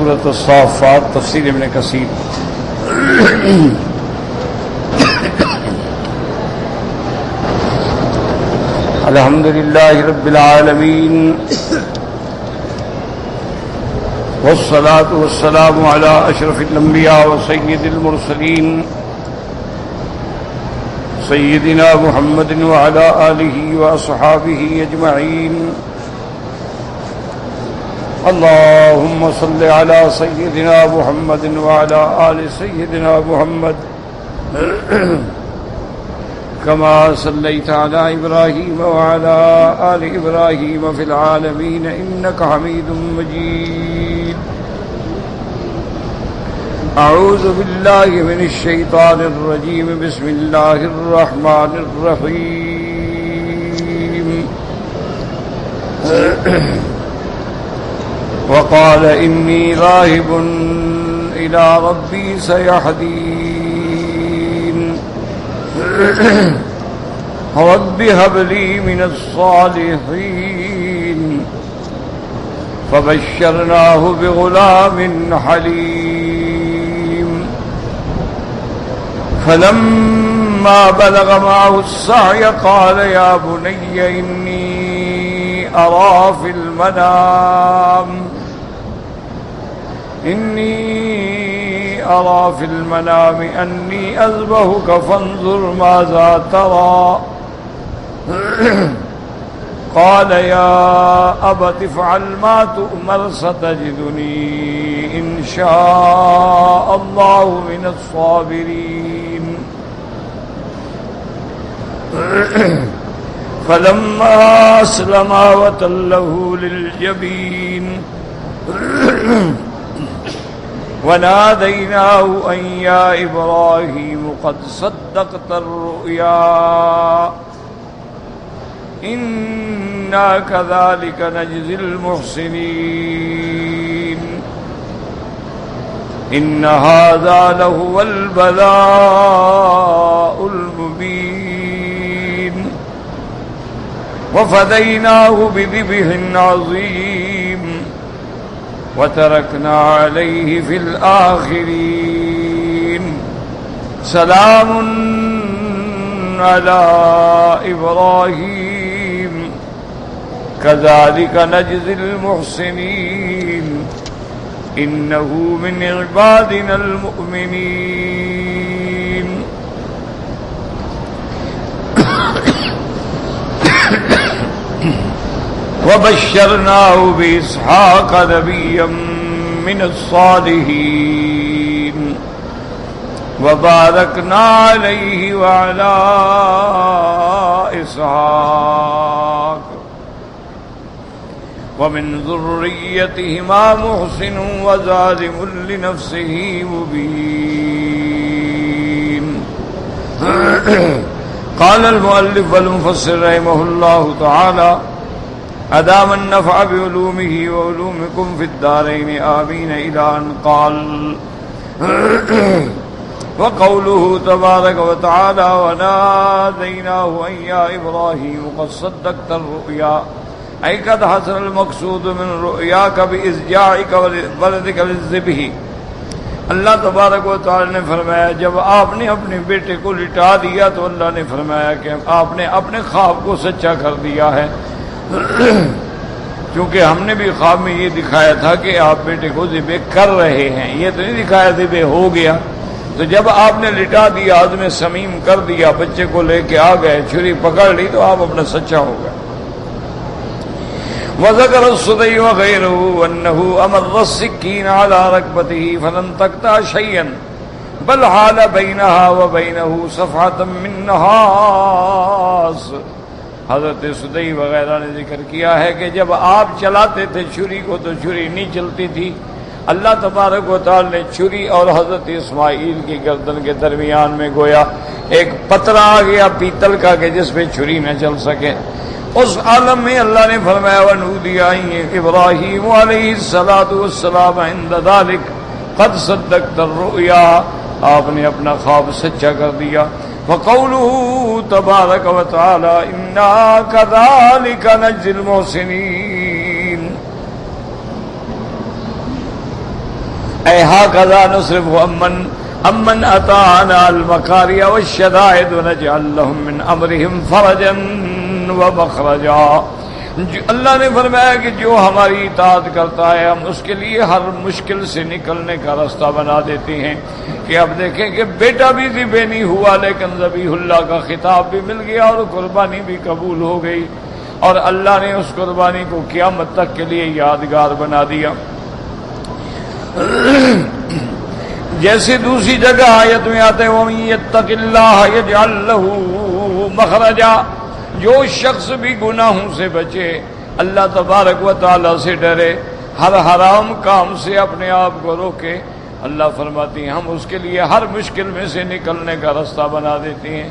سورۃ الصافات تفسیر ابن کثیر۔ الحمد للہ رب العالمین والصلاة والسلام علی اشرف الانبیاء وسید المرسلین سیدنا محمد وعلی آلہ واصحابہ اجمعین۔ اللهم صل على سيدنا محمد وعلى آل سيدنا محمد كما صليت على إبراهيم وعلى آل إبراهيم في العالمين إنك حميد مجيد۔ أعوذ بالله من الشيطان الرجيم، بسم الله الرحمن الرحيم۔ وقال إني ذاهب إلى ربي سيهدين رب هب لي من الصالحين فبشرناه بغلام حليم فلما بلغ معه السعي قال يا بني إني أرى في المنام أني أذبحك فانظر ماذا ترى قال يا أبت افعل ما تؤمر ستجدني إن شاء الله من الصابرين۔ فلما أسلما وتله للجبين وناديناه أن يا إبراهيم قد صدقت الرؤيا إنا كذلك نجزي المحسنين إن هذا لهو البلاء المبين وفديناه بذبح عظيم وتركنا عليه في الآخرين سلام على إبراهيم كذلك نجزي المحسنين إنه من عبادنا المؤمنين۔ وبشرناه بإسحاق نبيا من الصالحين وباركنا عليه وعلى إسحاق ومن ذريتهما محسن وظالم لنفسه مبين۔ قال المؤلف والمفسر رحمه الله تعالى أدام النفع بعلومه وعلومكم في الدارين آمين إلى أن قال وقوله تبارك وتعالى وناديناه أن يا إبراهيم قد صدقت الرؤيا أي قد حصل المقصود من رؤياك بإزجاعك ولدك للذبح۔ اللہ تبارک و تعالی نے فرمایا جب آپ نے اپنے بیٹے کو لٹا دیا تو اللہ نے فرمایا کہ آپ نے اپنے خواب کو سچا کر دیا ہے، کیونکہ ہم نے بھی خواب میں یہ دکھایا تھا کہ آپ بیٹے کو ذبح کر رہے ہیں، یہ تو نہیں دکھایا ذبح ہو گیا۔ تو جب آپ نے لٹا دیا، عزم سمیم کر دیا، بچے کو لے کے آ گئے، چھری پکڑ لی، تو آپ اپنا سچا ہو گئے۔ وذكر الصدي وغيره أنه أمر السكين على ركبته فلم تقطع شيئا بل حال بينها وبينه صفحة من نحاس۔ حضرت صدی وغیرہ نے ذکر کیا ہے کہ جب آپ چلاتے تھے چھری کو تو چھری نہیں چلتی تھی، اللہ تبارک و تعالی نے چھری اور حضرت اسماعیل کی گردن کے درمیان میں گویا ایک پترا آ گیا پیتل کا کہ جس پہ چھری نہ چل سکے۔ اس عالم میں اللہ نے فرمایا وَنُودِيَ إِبْرَاهِيمُ عَلَيْهِ الصَّلَاةُ وَالسَّلَامُ عِندَ ذَلِكَ قَدْ صَدَّقْتَ الرُّؤْيَا، آپ نے اپنا خواب سچا کر دیا۔ وَقَوْلُهُ تَبَارَكَ وَتَعَالَى إِنَّا كَذَلِكَ نَجْزِي الْمُحْسِنِينَ، اے ہاکذا نصرف امن اتانا المکاری والشدائد ونجعل لهم من امرهم فرجا ومخرجا. اللہ نے فرمایا کہ جو ہماری اطاعت کرتا ہے ہم اس کے لیے ہر مشکل سے نکلنے کا راستہ بنا دیتے ہیں. کہ اب دیکھیں کہ بیٹا بھی ذبح نہیں ہوا لیکن ذبیح اللہ کا خطاب بھی مل گیا اور قربانی بھی قبول ہو گئی، اور اللہ نے اس قربانی کو قیامت تک کے لیے یادگار بنا دیا. جیسے دوسری جگہ آیت میں آتے ہیں وَمَن يَتَّقِ اللَّهَ يَجْعَل لَّهُ مَخْرَجًا، جو شخص بھی گناہوں سے بچے، اللہ تبارک و تعالی سے ڈرے، ہر حرام کام سے اپنے آپ کو روکے، اللہ فرماتی ہیں ہم اس کے لیے ہر مشکل میں سے نکلنے کا راستہ بنا دیتے ہیں.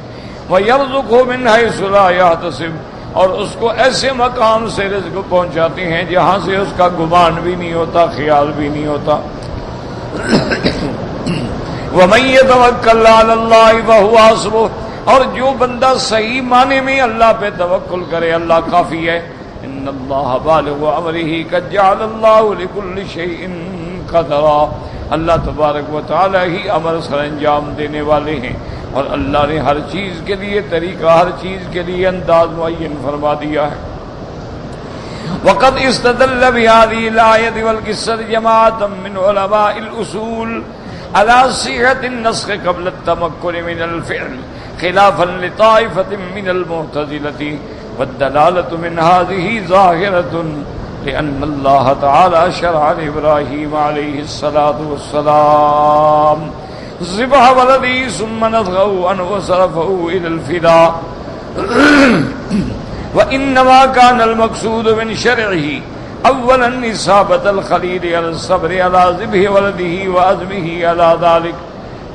وَيَرْزُقْهُ مِنْ حَيْثُ لَا يَحْتَسِبُ، اور اس کو ایسے مقام سے رزق پہنچاتے ہیں جہاں سے اس کا گمان بھی نہیں ہوتا، خیال بھی نہیں ہوتا. وَمَن يَتَوَكَّلْ عَلَى اللَّهِ فَهُوَ حَسْبُهُ، اور جو بندہ صحیح معنی میں اللہ پہ توکل کرے اللہ کافی ہے. ان اللہ بالغ امرہ قد جعل اللہ لكل شیء قدرا، اللہ تبارک و تعالی ہی امر سر انجام دینے والے ہیں، اور اللہ نے ہر چیز کے لیے طریقہ، ہر چیز کے لیے انداز معین فرما دیا ہے. وقد استدل بهذه الآية والقصة جماعة من علماء الأصول على صحة النسخ قبل التمكن من الفعل خلافا لطائفة من المعتزلة، والدلالة من هذه ظاهرة لأن الله تعالى شرع لإبراهيم عليه الصلاة والسلام ذبح ولده ثم نزغه عنه وصرفه إلى الفداء. وإنما كان المقصود من شرعه اولا اصابة الخليل على الصبر على ذبح ولده وعزمه على ذلك،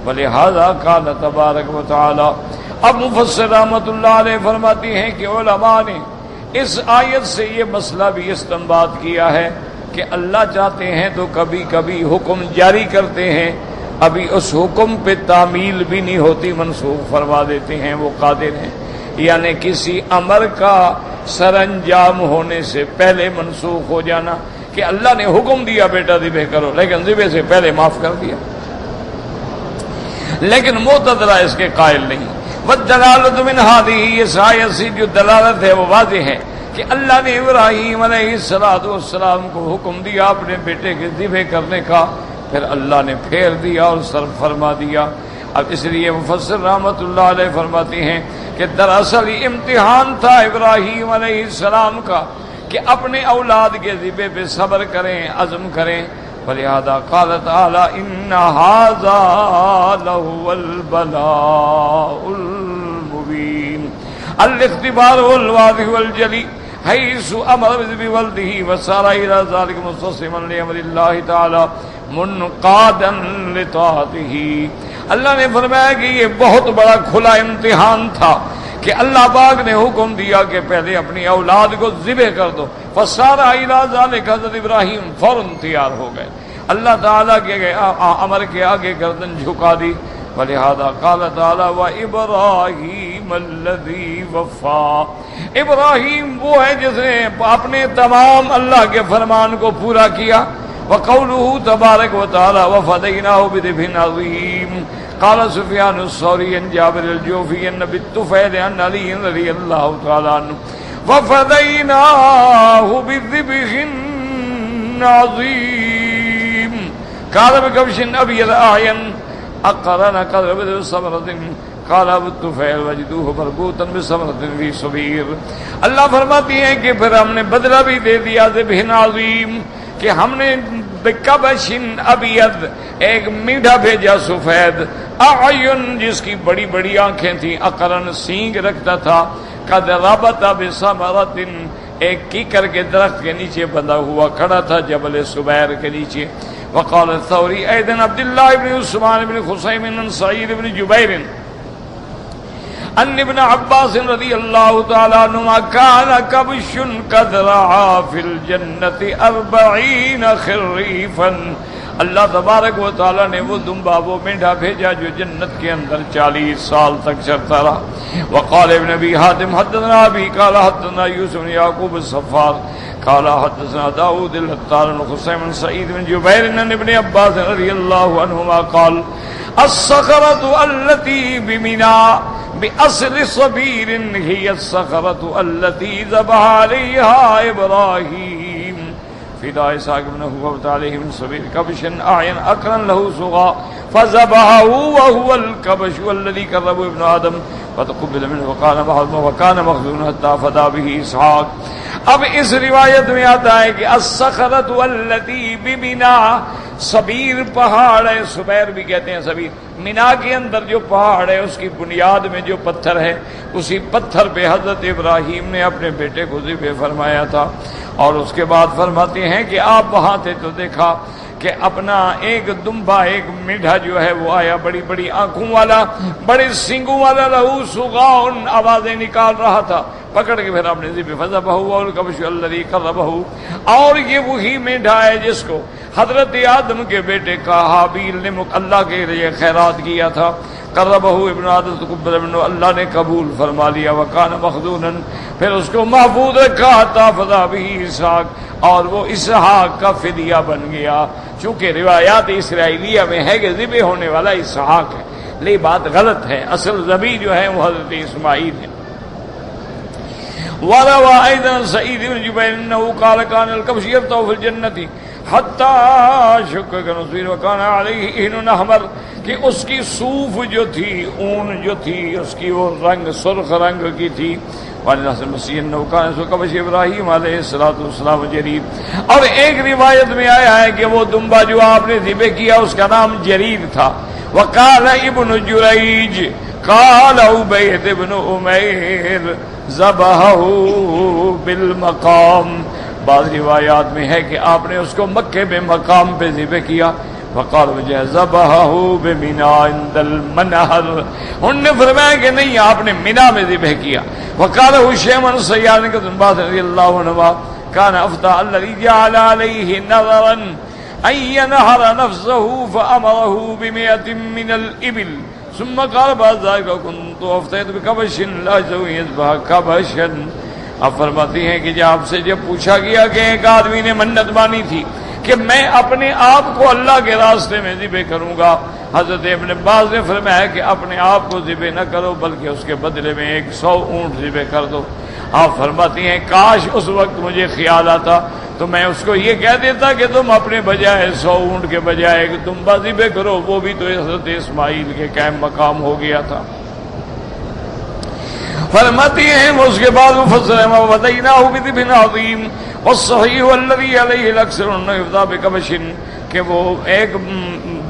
ولہذا قال تبارک و تعالی. اب مفسر رحمۃ اللہ علیہ فرماتی ہیں کہ علماء نے اس آیت سے یہ مسئلہ بھی استنباط کیا ہے کہ اللہ چاہتے ہیں تو کبھی کبھی حکم جاری کرتے ہیں، ابھی اس حکم پہ تعمیل بھی نہیں ہوتی، منسوخ فرما دیتے ہیں، وہ قادر ہیں. یعنی کسی امر کا سر انجام ہونے سے پہلے منسوخ ہو جانا، کہ اللہ نے حکم دیا بیٹا ذبح کرو لیکن ذبح سے پہلے معاف کر دیا، لیکن معتزلہ اس کے قائل نہیں. والدلالۃ من هذه، اس آیت سے جو دلالت ہے وہ واضح ہے کہ اللہ نے ابراہیم علیہ السلام کو حکم دیا اپنے بیٹے کے ذبح کرنے کا، پھر اللہ نے پھیر دیا اور صرف فرما دیا. اب اس لیے مفسر رحمۃ اللہ علیہ فرماتے ہیں کہ دراصل یہ امتحان تھا ابراہیم علیہ السلام کا کہ اپنے اولاد کے ذبح پہ صبر کریں، عزم کریں. فلہذا قال تعالی ان ھذا لہو البلاء المبین، الاختبار الواضح والجلی حیث امر بولده وسار الى ذلك مستسلما لامر اللہ تعالی منقادا لطاعته. اللہ نے فرمایا کہ یہ بہت بڑا کھلا امتحان تھا کہ اللہ پاک نے حکم دیا کہ پہلے اپنی اولاد کو ذبح کر دو. فسار الى ذلك، حضرت ابراہیم فوراً تیار ہو گئے، اللہ تعالیٰ کے امر کے آگے گردن جھکا دی. ولہذا قال تعالی وابراہیم الذی وفا، ابراہیم وہ ہے جس نے اپنے تمام اللہ کے فرمان کو پورا کیا. وقوله تبارک و تعالی وفدیناہ بذبح عظیم. قال سفیان الثوری عن جابر الجوفی عن ابی الطفیل عن علی رضی اللہ تعالی عنہ وفدیناہ بذبح عظیم. قال بکبش ابیض اعین اقرن قرب ثمرۃ. قال ابو الطفیل وجدوہ مربوطا بثمرۃ فی صبیر. اللہ فرماتی ہیں کہ پھر ہم نے بدلہ بھی دے دیا ذبح عظیم، کہ ہم نے بکبش ابیض ایک میڈھا بھیجا سفید، اعین جس کی بڑی بڑی آنکھیں تھیں، اقرن سینگ رکھتا تھا، قد ربط بثمرۃ ایک کیکر کے درخت کے نیچے بندھا ہوا کھڑا تھا جبل سبیر کے نیچے. وقال الثوری ایدن عبداللہ بن عثمان بن خصیم بن سعید بن جبیر ان ابن عباس رضی اللہ تعالی عنہما کان کبش قد رعا فی الجنت 40 خریفا. اللہ تبارک و تعالی نے وہ دمبا، وہ مینڈھا بھیجا جو جنت کے اندر 40 سال تک چرتا رہا. وقال ابن ابی حاتم حدثنا ابی قال حدثنا یوسف بن یعقوب الصفار قال حدثنا داود العطار بن حسين بن سعيد بن جبير عن ابن عباس رضي الله عنهما قال الصخرة التي بمنى بأصل صبير هي الصخرة التي ذبح عليها إبراهيم فداء إسحاق بن هو عليه من صبير كبش أعين أقرا له صغى فذبحه وهو الكبش والذي كربه ابن آدم فتقبل منه وكان مخزون حتى فدا به اسحاق. اب اس روایت میں آتا ہے کہ الصخرۃ التی بمنا، صبیر پہاڑ ہے، صبیر بھی کہتے ہیں صبیر، مینا کے اندر جو پہاڑ ہے اس کی بنیاد میں جو پتھر ہے، اسی پتھر پہ حضرت ابراہیم نے اپنے بیٹے کو ذبح فرمایا تھا. اور اس کے بعد فرماتے ہیں کہ آپ وہاں تھے تو دیکھا کہ اپنا ایک دمبا، ایک میڈھا جو ہے وہ آیا، بڑی بڑی آنکھوں والا، بڑے سینگوں والا، لہو سغاؤن آوازیں نکال رہا تھا. پکڑ کے پھر آپ نے ذبح فذبحہ والکبش الذی قربہ، اور یہ وہی میڈھا ہے جس کو حضرت آدم کے بیٹے کا حابیل نے اللہ کے لیے خیرات کیا تھا. قربہ ابن آدم تقبل منہ، اللہ نے قبول فرما لیا. وکان مخزونا، پھر اس کو محفوظ رکھا تھا. فدا بھی اسحاق، اور وہ اسحاق کا فدیہ بن گیا. چونکہ روایات اسرائیلیہ میں ہے کہ ذبح ہونے والا اسحاق ہے، لیکن بات غلط ہے، اصل ذبح جو ہے وہ حضرت اسماعیل ہے. وروى أيضا سعيد بن جبير أنه قال كان الكبش يرتع في الجنة حتى شقق نصير وكان عليه إهن أحمر، کہ اس کی صوف جو تھی، اون جو تھی اس کی وہ رنگ سرخ رنگ کی تھی. مسیح کبش ابراہیم علیہ السلام جریر. اور ایک روایت میں آیا ہے کہ وہ دمبا جو آپ نے ذبح کیا اس کا نام جریر تھا. وقال ابن جریج قال عبید بن عمیر ذبحہ بالمقام. بعض روایات میں ہے کہ آپ نے اس کو مکے میں مقام پہ ذبح کیا. وقال وجہ ذبحہ بمنا عند المنہر، انہوں نے فرمایا کہ نہیں، آپ نے منا میں ذبح کیا. وقال حشیم سیار نے بات رضی اللہ عنہ کان افتا الذی جعل علیہ نظرا ان ینہر نفسہ فامرہ بمئة من الابل ثم قال بعد ذلك كنت افتيت بكبش لا يذبح كبشا. اب فرماتی ہیں کہ جب پوچھا گیا کہ ایک آدمی نے منت مانی تھی کہ میں اپنے آپ کو اللہ کے راستے میں ذبح کروں گا، حضرت ابن عباس نے فرمایا کہ اپنے آپ کو ذبح نہ کرو بلکہ اس کے بدلے میں 100 اونٹ ذبح کر دو. آپ فرماتی ہیں کاش اس وقت مجھے خیال آتا تو میں اس کو یہ کہہ دیتا کہ تم اپنے بجائے 100 اونٹ کے بجائے ایک دمبا ذبح کرو. وہ بھی تو حضرت اسماعیل کے قائم مقام ہو گیا تھا. فرماتی ہیں اس کے بعد مفسر ہیں وَوَدَيْنَاهُ بِذِبْحٍ عَظِيمٍ وَالصَّحِيحُ الَّذِي عَلَيْهِ الْأَكْثَرُ أَنَّهُ يُفْضَىٰ بِكَبْشٍ، کہ وہ ایک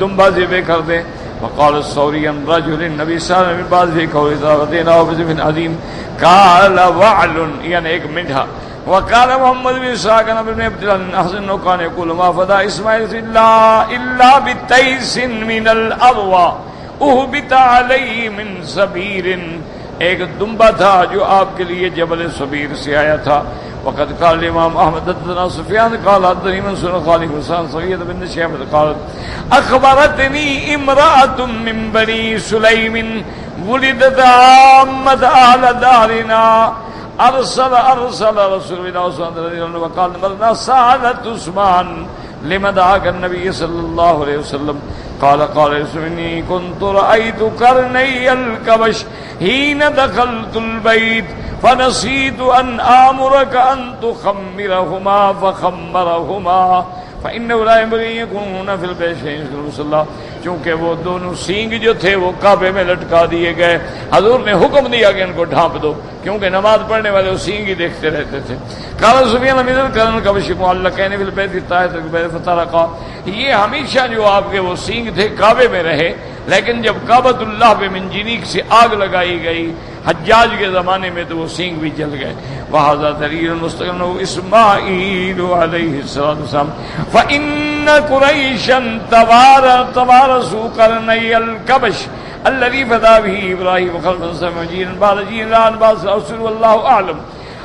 دمبا ذبح کر دیں. وقال الثوری عن رجل النبي صلی اللہ علیہ وسلم بعد ذی قول وَدَيْنَاهُ بِذِبْحٍ عَظِيمٍ قال وعل، یعنی ایک میڈھا. وقال محمد بن اسحاق عن ابن عبد الله احسن كان يقول ما فدا اسماعيل الا بتيس من الارض اهبط عليه من سبير، ایک دمبا تھا جو آپ کے لیے جبل صبیر سے آیا تھا. وقد قال الامام احمد حدثنا سفیان قال حدثني منصور خالد حسان صغير بن شيبة قال اخبرتني امرأة من بني سليم ولدت عامة اهل دارنا ارسل رسول الله صلى الله عليه وسلم وقال مرنا سالت عثمان لما دعاك النبي صلى الله عليه وسلم قال اسمني كنت رأيت قرني الكبش حين دخلت البيت فنسيت أن آمرك أن تخمرهما فخمرهما فإنه لا ينبغي أن يكون في البيت شيء رسول الله. چونکہ وہ دونوں سینگ جو تھے وہ کعبے میں لٹکا دیے گئے. حضور نے حکم دیا کہ ان کو ڈھانپ دو، کیونکہ نماز پڑھنے والے وہ سینگ ہی دیکھتے رہتے تھے. قال سفیان من القرن کبش معلقین فی البیت الطاهر فترقا، یہ ہمیشہ جو آپ کے وہ سینگ تھے کعبے میں رہے، لیکن جب کعبۃ اللہ پہ منجنیق سے آگ لگائی گئی حجاج کے زمانے میں تو وہ سینگ بھی جل گئے. وہذا دلیل مستقل اسماعیل علیہ السلام فإن قریشا توارثوا قرنی الکبش الذی فدا به ابراہیم خلفا سمجین بعد جیلان بعد رسول واللہ اعلم.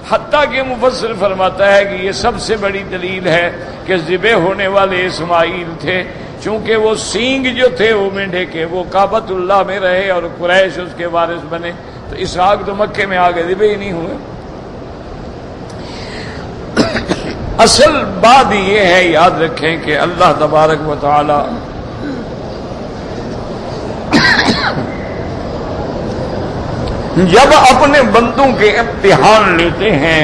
حتیٰ کہ مفسر فرماتا ہے کہ یہ سب سے بڑی دلیل ہے کہ ذبح ہونے والے اسماعیل تھے، چونکہ وہ سینگ جو تھے وہ مینڈھے کے وہ کعبۃ اللہ میں رہے اور قریش اس کے وارث بنے. تو اسحاق تو مکے میں آگے ذبح ہی نہیں ہوئے. اصل بات یہ ہے، یاد رکھیں کہ اللہ تبارک و تعالی جب اپنے بندوں کے امتحان لیتے ہیں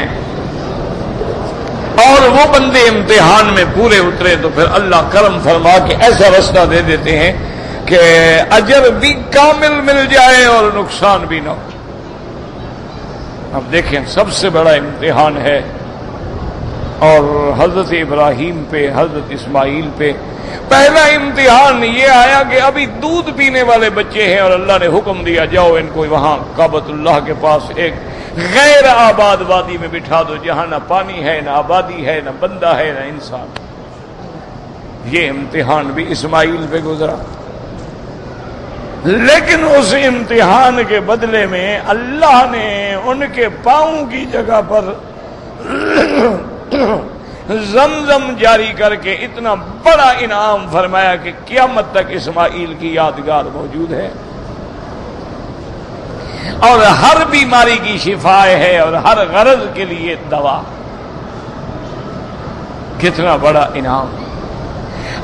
اور وہ بندے امتحان میں پورے اترے تو پھر اللہ کرم فرما کے ایسا رستہ دے دیتے ہیں کہ اجر بھی کامل مل جائے اور نقصان بھی نہ ہو۔ اب دیکھیں سب سے بڑا امتحان ہے، اور حضرت ابراہیم پہ، حضرت اسماعیل پہ پہلا امتحان یہ آیا کہ ابھی دودھ پینے والے بچے ہیں اور اللہ نے حکم دیا جاؤ ان کو وہاں کعبۃ اللہ کے پاس ایک غیر آباد وادی میں بٹھا دو جہاں نہ پانی ہے، نہ آبادی ہے، نہ بندہ ہے، نہ انسان۔ یہ امتحان بھی اسماعیل پہ گزرا، لیکن اس امتحان کے بدلے میں اللہ نے ان کے پاؤں کی جگہ پر زمزم جاری کر کے اتنا بڑا انعام فرمایا کہ قیامت تک اسماعیل کی یادگار موجود ہے، اور ہر بیماری کی شفا ہے اور ہر غرض کے لیے دوا۔ کتنا بڑا انعام!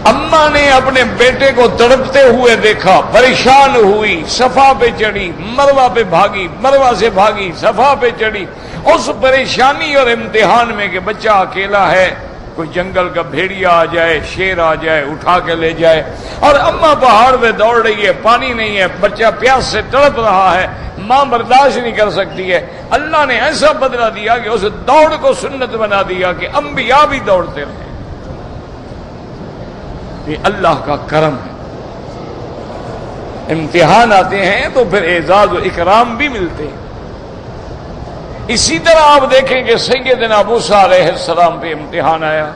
اماں نے اپنے بیٹے کو تڑپتے ہوئے دیکھا، پریشان ہوئی، صفا پہ چڑھی، مروہ پہ بھاگی، مروہ سے بھاگی، صفا پہ چڑھی، اس پریشانی اور امتحان میں کہ بچہ اکیلا ہے، کوئی جنگل کا بھیڑیا آ جائے، شیر آ جائے، اٹھا کے لے جائے، اور اماں پہاڑ پہ دوڑ رہی ہے، پانی نہیں ہے، بچہ پیاس سے تڑپ رہا ہے، ماں برداشت نہیں کر سکتی ہے۔ اللہ نے ایسا بدلہ دیا کہ اس دوڑ کو سنت بنا دیا کہ انبیاء بھی دوڑتے رہے۔ یہ اللہ کا کرم ہے۔ امتحان آتے ہیں تو پھر اعزاز و اکرام بھی ملتے ہیں۔ اسی طرح آپ دیکھیں کہ سیدنا موسیٰ علیہ السلام پہ امتحان آیا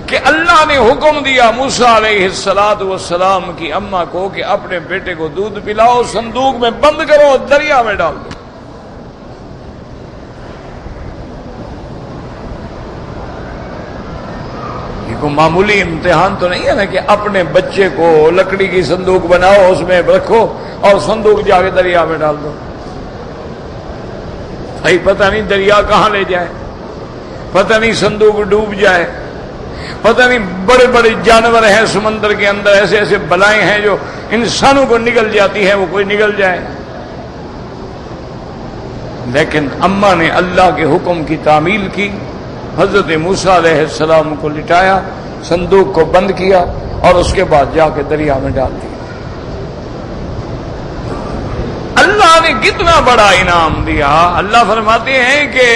کہ اللہ نے حکم دیا موسیٰ علیہ السلام کی اماں کو کہ اپنے بیٹے کو دودھ پلاؤ، صندوق میں بند کرو اور دریا میں ڈال دو۔ یہ کوئی معمولی امتحان تو نہیں ہے نا کہ اپنے بچے کو لکڑی کی صندوق بناؤ، اس میں رکھو اور صندوق جا کے دریا میں ڈال دو۔ بھائی پتہ نہیں دریا کہاں لے جائے، پتہ نہیں صندوق ڈوب جائے، پتہ نہیں بڑے بڑے جانور ہیں سمندر کے اندر، ایسے ایسے بلائیں ہیں جو انسانوں کو نگل جاتی ہیں، وہ کوئی نگل جائے۔ لیکن اماں نے اللہ کے حکم کی تعمیل کی، حضرت موسیٰ علیہ السلام کو لٹایا، صندوق کو بند کیا اور اس کے بعد جا کے دریا میں ڈال دیا۔ اللہ نے کتنا بڑا انعام دیا۔ اللہ فرماتے ہیں کہ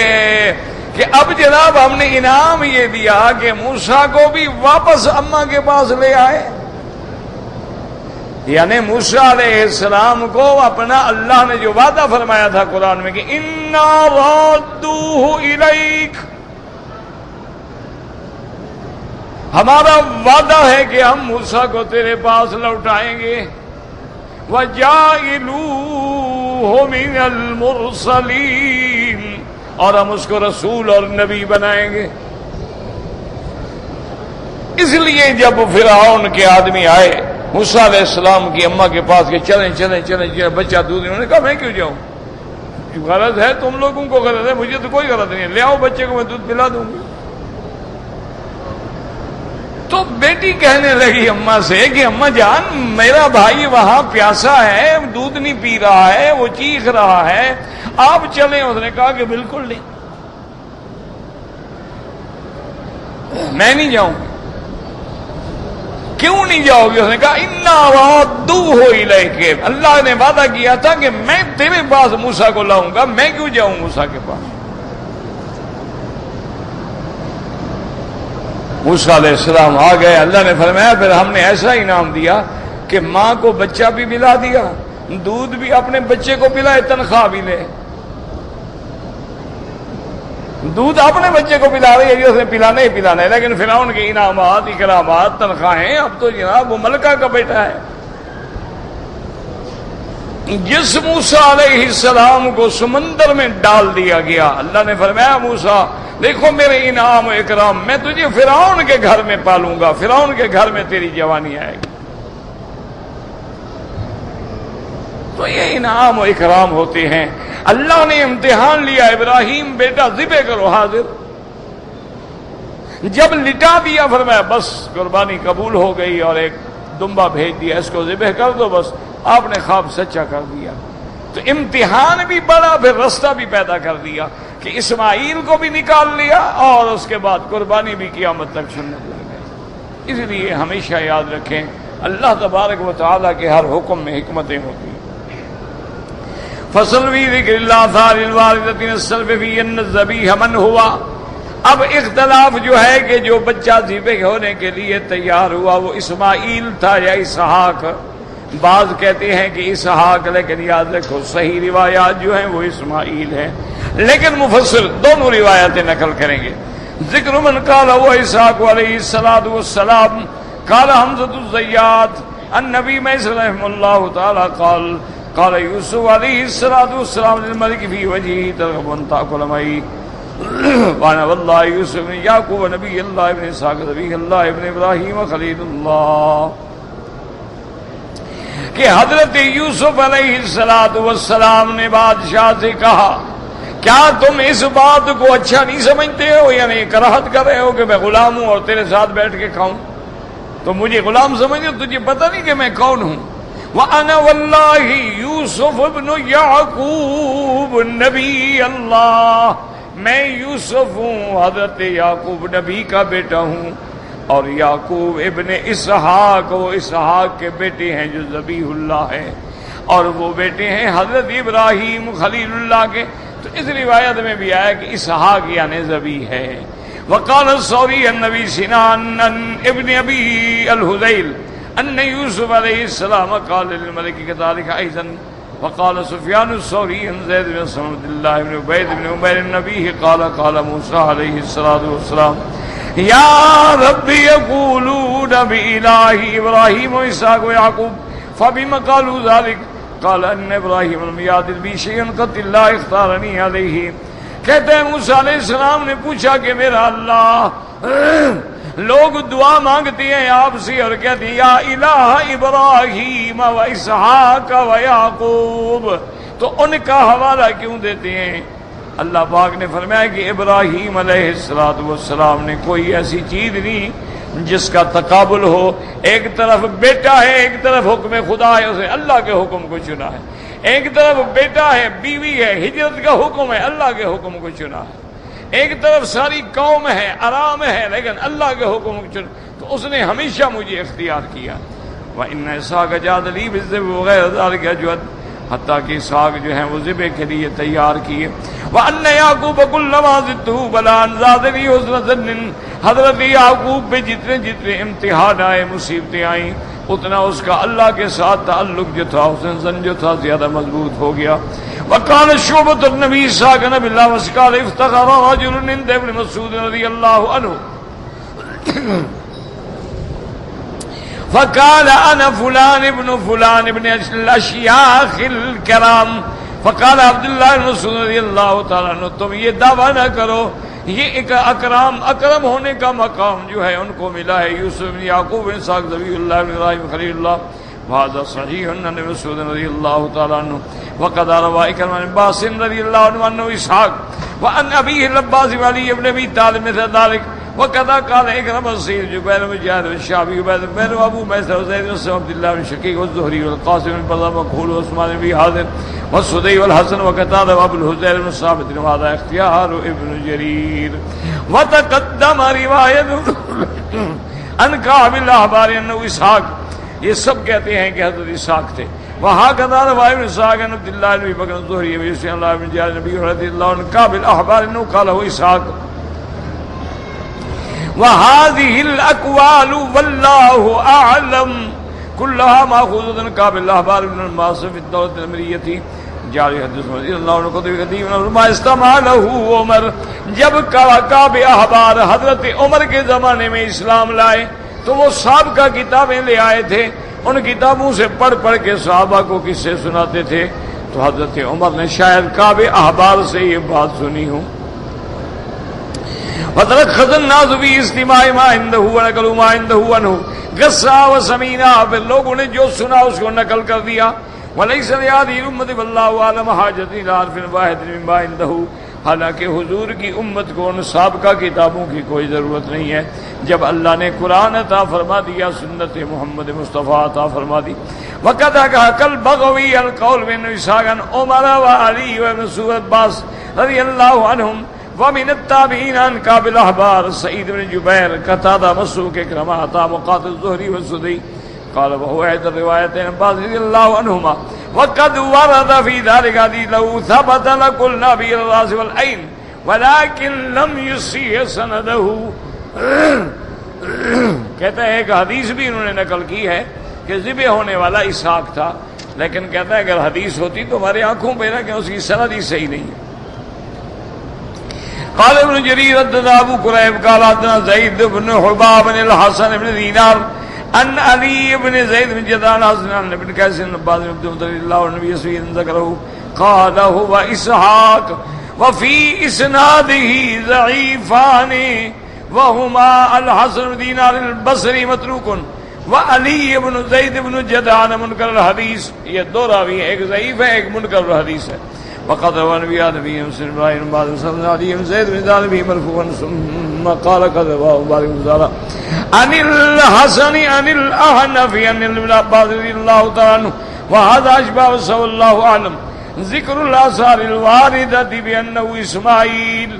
اب جناب ہم نے انعام یہ دیا کہ موسیٰ کو بھی واپس اماں کے پاس لے آئے، یعنی موسیٰ علیہ السلام کو اپنا اللہ نے جو وعدہ فرمایا تھا قرآن میں کہ اِنَّا رَادُّوهُ إِلَيْكَ، ہمارا وعدہ ہے کہ ہم موسیٰ کو تیرے پاس لوٹائیں گے، وَجَاعِلُوهُ مِنَ الْمُرْسَلِينَ، اور ہم اس کو رسول اور نبی بنائیں گے۔ اس لیے جب فرعون کے آدمی آئے موسیٰ علیہ السلام کی اماں کے پاس کہ چلیں چلیں چلیں چلیں بچہ دودھ، انہوں نے کہا میں کیوں جاؤں، غرض ہے تم لوگوں کو غرض ہے، مجھے تو کوئی غرض نہیں ہے، لے آؤ بچے کو میں دودھ پلا دوں گی۔ تو بیٹی کہنے لگی اماں سے کہ اماں جان میرا بھائی وہاں پیاسا ہے، دودھ نہیں پی رہا ہے، وہ چیخ رہا ہے، آپ چلیں۔ اس نے کہا کہ بالکل نہیں، میں نہیں جاؤں گی۔ کیوں نہیں جاؤ گے؟ اس نے کہا اِنَّا رَادُّوهُ إِلَيْكَ، اللہ نے وعدہ کیا تھا کہ میں تیرے پاس موسیٰ کو لاؤں گا، میں کیوں جاؤں موسیٰ کے پاس۔ موسیٰ علیہ السلام آ گئے، اللہ نے فرمایا پھر ہم نے ایسا انعام دیا کہ ماں کو بچہ بھی پلا دیا، دودھ بھی اپنے بچے کو پلائے، تنخواہ بھی لے۔ دودھ اپنے بچے کو پلا رہی ہے، اس نے پلانا ہی پلانا ہے، لیکن فرعون کے انعامات، اکرامات، تنخواہیں، اب تو جناب وہ ملکہ کا بیٹا ہے۔ جس موسیٰ علیہ السلام کو سمندر میں ڈال دیا گیا، اللہ نے فرمایا موسیٰ دیکھو میرے انعام و اکرام، میں تجھے فرعون کے گھر میں پالوں گا، فرعون کے گھر میں تیری جوانی آئے گی۔ تو یہ انعام و اکرام ہوتے ہیں. اللہ نے امتحان لیا, ابراہیم بیٹا ذبح کرو, حاضر. جب لٹا دیا فرمایا بس قربانی قبول ہو گئی, اور ایک دمبا بھیج دیا, اس کو ذبح کر دو, بس آپ نے خواب سچا کر دیا. تو امتحان بھی بڑا, پھر رستہ بھی پیدا کر دیا کہ اسماعیل کو بھی نکال لیا, اور اس کے بعد قربانی بھی قیامت تک سنت لگ گئی. اس لیے ہمیشہ یاد رکھیں اللہ تبارک و تعالیٰ کے ہر حکم میں حکمتیں ہوتی ہیں. فصل بھی ذکر اللہ تعالی الوالدین السلف فی ان الذبیح من ہوا. اب اختلاف جو ہے کہ جو بچہ ذبح ہونے کے لیے تیار ہوا وہ اسماعیل تھا یا اسحاق. بعض کہتے ہیں کہ اسحاق, لیکن یاد رکھو صحیح روایات جو ہیں وہ اسماعیل ہیں. لیکن مفسر دونوں روایتیں نقل کریں گے. ذکر من قال وہ اسحاق علیہ الصلوۃ والسلام قال حمزۃ الزیات النبی میں رحمہ اللہ تعالی قال قال یوسف علیہ الصلوۃ والسلام للملک فی وجهه ترغب ان تاکل معی وانا واللہ یوسف بن یعقوب نبی اللہ ابن اسحاق نبی اللہ ابن ابراہیم خلیل اللہ. کہ حضرت یوسف علیہ السلام نے بادشاہ سے کہا کیا تم اس بات کو اچھا نہیں سمجھتے ہو, یعنی کراہت کر رہے ہو کہ میں غلام ہوں اور تیرے ساتھ بیٹھ کے کھاؤں؟ تو مجھے غلام سمجھو, تجھے پتہ نہیں کہ میں کون ہوں؟ وَأَنَا وَاللَّهِ يُوسُفُ ابْنُ يَعْقُوبُ نبی اللہ, میں یوسف ہوں حضرت یعقوب نبی کا بیٹا ہوں, اور یعقوب ابن اسحاق وہ اسحاق کے بیٹے ہیں جو ذبیح اللہ ہے, اور وہ بیٹے ہیں حضرت ابراہیم خلیل اللہ کے. تو اس روایت میں بھی آیا کہ اسحاق یعنی ذبیح ہے. وقال الثوری النبی سنان ابن ابی الحذیل ان یوسف علیہ السلام قال للملک كذلك ايضا. وقال سفیان الثوری ان زید بن عبد اللہ بن عبید بن عمیر النبی قال قال موسیٰ علیہ السلام یا رب یقولون بإلہ ابراہیم و اسحاق و یعقوب فبما قالوا ذلك قال ان ابراہیم لم یعدل بی شیئا قط اللہ اختارنی علیہ. کہتے ہیں موسیٰ علیہ السلام نے پوچھا کہ میرا اللہ, لوگ دعا مانگتے ہیں آپ سے اور کہتے ہیں یا الہ ابراہیم و اسحاق و یعقوب, تو ان کا حوالہ کیوں دیتے ہیں؟ اللہ پاک نے فرمایا کہ ابراہیم علیہ السلام نے کوئی ایسی چیز نہیں جس کا تقابل ہو. ایک طرف بیٹا ہے, ایک طرف حکم خدا ہے, اسے اللہ کے حکم کو چنا ہے. ایک طرف بیٹا ہے, بیوی ہے, ہجرت کا حکم ہے, اللہ کے حکم کو چنا ہے. ایک طرف ساری قوم ہے, آرام ہے, لیکن اللہ کے حکم کو چنا, تو اس نے ہمیشہ مجھے اختیار کیا. وَإِنَّ إِسْحَاقَ جَادَ لِي بِالذِّبْحِ وَغَيْرَ ذَلِكَ أَجْوَدَ, حتیٰ کہ اسحاق جو ہیں وہ ذبح کے لیے تیار کیے. وَأَنَّ يَعْقُوبَ كُلَّمَا زِدتُّهُ بَلَاءً زَادَنِي حُسْنَ ظَنٍّ, حضرت یعقوب پہ جتنے جتنے امتحان آئے, مصیبتیں آئیں, اتنا اس کا اللہ کے ساتھ تعلق جو تھا, حسن زن جو تھا, زیادہ مضبوط ہو گیا. وَقَالَ شُعْبَةُ النَّبِيِّ اسْحَاقَ نَبِيُّ اللَّهِ وَقَالَ افْتَخَرَ رَجُلٌ عِندَ ابْنِ مسعود رضی اللہ عنہ فقال انا فلان ابن فلان ابن الاشیاخ الکرام. فقال عبداللہ بن مسعود رضی اللہ تعالیٰ عنہ تم یہ دعویٰ نہ کرو, یہ ایک اکرم ہونے کا مقام جو ہے ان کو ملا ہے. یوسف بن یعقوب بن اسحاق ذبیح اللہ بن ابراہیم خلیل اللہ, وهذا صحیح ان ابن مسعود رضی اللہ تعالیٰ عنہ وقد روى اکرمہ بن عباس رضی اللہ عنہ انه اسحاق وان ابیہ العباس علی ابن ابی طالب مثل ذلك. وكذا قال اكرم الصير جبير بن جابر الشعبي عبيد بن ابو ميسر وزيد بن عبد الله بن شقيق والزهري والقاسم بن بلال مكحول وعثمان بن حازم والسدي والحسن وقتادة وابو الهذيل بن ثابت. وهذا اختيار ابن جرير. وتقدم رواية عن كعب الاحبار انه اسحاق, یہ سب کہتے ہیں کہ حضرت اسحاق تھے. وہاں قدار روایت بن اسحاق بن عبد الله بن بکر الزهري ويوسف الله بن جابر نبی رضی اللہ عنہ كعب الاحبار انه قال هو اسحاق. وهذه الأقوال والله أعلم كلها مأخوذة عن كعب الأحبار بن المعاص في الدولة الأمرية جاری حدیث رضی اللہ عنہ قدیم ما استمع له عمر. جب کعب احبار حضرت عمر کے زمانے میں اسلام لائے تو وہ سابقہ کتابیں لے آئے تھے, ان کتابوں سے پڑھ پڑھ کے صحابہ کو قصے سناتے تھے. تو حضرت عمر نے شاید کعب احبار سے یہ بات سنی ہوں. وَتَرَكَّزَ النَّاسُ فِي اسْتِمَاعِ مَا عِندَهُ وَنَقَلُوا مَا عِندَهُ عَنْهُ غَصَّا وَسَمِينَا. پھر لوگوں نے جو سنا اس کو نقل کر دیا, وَلَيْسَ لِهَٰذِهِ الْأُمَّةِ وَاللَّهُ أَعْلَمُ حَاجَةً إِلَىٰ حَرْفٍ وَاحِدٍ مِّمَّا عِندَهُ، حالانکہ حضور کی امت کو ان سابقہ کتابوں کی کوئی ضرورت نہیں ہے۔ جب اللہ نے قرآن عطا فرما دیا، سنت محمد مصطفیٰ عطا فرما دی۔ وَقَدْ حَكَى الْبَغَوِيُّ الْقَوْلَ بِنْ إِسْحَاقَ عَنْ عُمَرَ وَعَلِيٍّ وَمَسْعُودٍ عباس رضی اللہ عنہم ومن التابعین عن کعب الاحبار سعید بن جبیر قتادہ مسروق اکرمہ عطا مقاتل الزہری والسدی قال وهو احد الروايتين عباس رضي الله عنهما وقد ورد في ذلك حديث لو ثبت لقلنا به الراس والعين ولكن لم يصح سنده۔ کہتا ہے کہ حدیث بھی انہوں نے نقل کی ہے کہ ذبح ہونے والا اسحاق تھا، لیکن کہتا ہے اگر حدیث ہوتی تو ہماری آنکھوں پہ نہ کہ اس کی سند ہی صحیح نہیں ہے۔ قال ابن جرير حدثنا ابو كريب قال حدثنا زيد بن حباب بن الحسن بن دينار ان علي بن زيد بن جدعان حسن بن قيس بن عباس بن عبد الله النبي صلى الله عليه وسلم ذكره قال هو اسحاق وفي اسناده ضعيفان وهما الحسن بن دينار البصري متروك وعلي بن زيد بن جدعان منكر الحديث۔ یہ دو راوی ہیں، ایک ضعیف ہے ایک منکر الحدیث ہے۔ وقد روى نبي مسلم ابراهيم بعد صلى عليه وسلم زيد بن ذلك مرفوعا ثم قال كذا وبارك الله عن الحسن عن الاحنف عن ابن عباس رضي الله تعالى عنه وهذا اشبه صلى الله اعلم ذکر الاثار الواردة بانه اسماعیل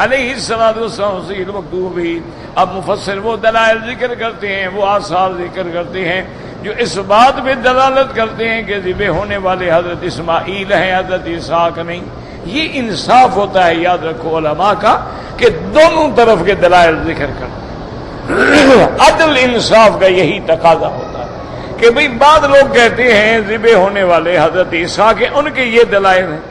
علیہ الصلوۃ والسلام سید مکتوب بھی۔ اب مفسر وہ دلائل ذکر کرتے ہیں، وہ آثار ذکر کرتے ہیں جو اس بات پہ دلالت کرتے ہیں کہ ذبح ہونے والے حضرت اسماعیل ہیں، حضرت اسحاق نہیں۔ یہ انصاف ہوتا ہے، یاد رکھو علماء کا، کہ دونوں طرف کے دلائل ذکر کرتے ہیں۔ عدل انصاف کا یہی تقاضا ہوتا ہے کہ بھئی بعض لوگ کہتے ہیں ذبح ہونے والے حضرت اسحاق ہیں، ان کے یہ دلائل ہیں،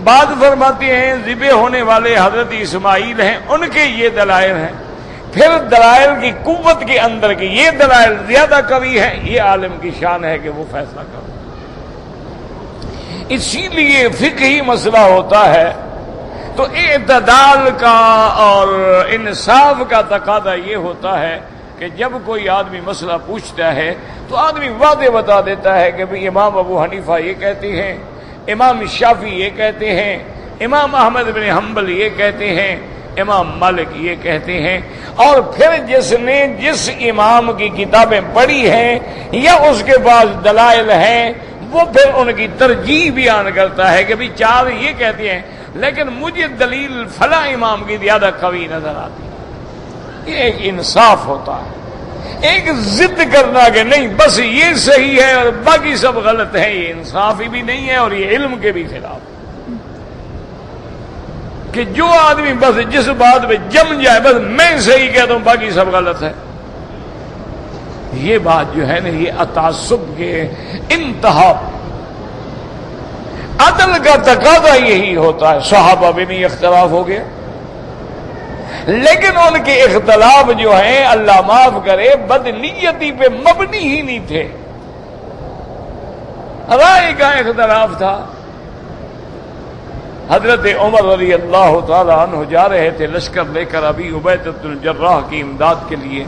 بعض فرماتے ہیں ذبح ہونے والے حضرت اسماعیل ہیں، ان کے یہ دلائل ہیں۔ پھر دلائل کی قوت کے اندر کی یہ دلائل زیادہ قوی ہے، یہ عالم کی شان ہے کہ وہ فیصلہ کرے۔ اسی لیے فقہی مسئلہ ہوتا ہے تو اعتدال کا اور انصاف کا تقاضا یہ ہوتا ہے کہ جب کوئی آدمی مسئلہ پوچھتا ہے تو آدمی واضح بتا دیتا ہے کہ بھئی امام ابو حنیفہ یہ کہتے ہیں، امام شافعی یہ کہتے ہیں، امام احمد بن حنبل یہ کہتے ہیں، امام مالک یہ کہتے ہیں۔ اور پھر جس نے جس امام کی کتابیں پڑھی ہیں یا اس کے پاس دلائل ہیں وہ پھر ان کی ترجیح بیان کرتا ہے کہ بھی چار یہ کہتے ہیں لیکن مجھے دلیل فلاں امام کی زیادہ قوی نظر آتی ہے۔ یہ ایک انصاف ہوتا ہے، ایک ضد کرنا کہ نہیں بس یہ صحیح ہے اور باقی سب غلط ہیں، یہ انصافی بھی نہیں ہے اور یہ علم کے بھی خلاف ہے کہ جو آدمی بس جس بات پہ جم جائے بس میں صحیح کہتا ہوں باقی سب غلط ہے، یہ بات جو ہے نا یہ تعصب کے انتہا۔ عدل کا تقاضا یہی ہوتا ہے۔ صحابہ میں بھی اختلاف ہو گیا لیکن ان کے اختلاف جو ہیں اللہ معاف کرے بدنیتی پہ مبنی ہی نہیں تھے، رائے کا اختلاف تھا۔ حضرت عمر رضی اللہ تعالی عنہ جا رہے تھے لشکر لے کر ابی عبیدہ بن الجراح کی امداد کے لیے۔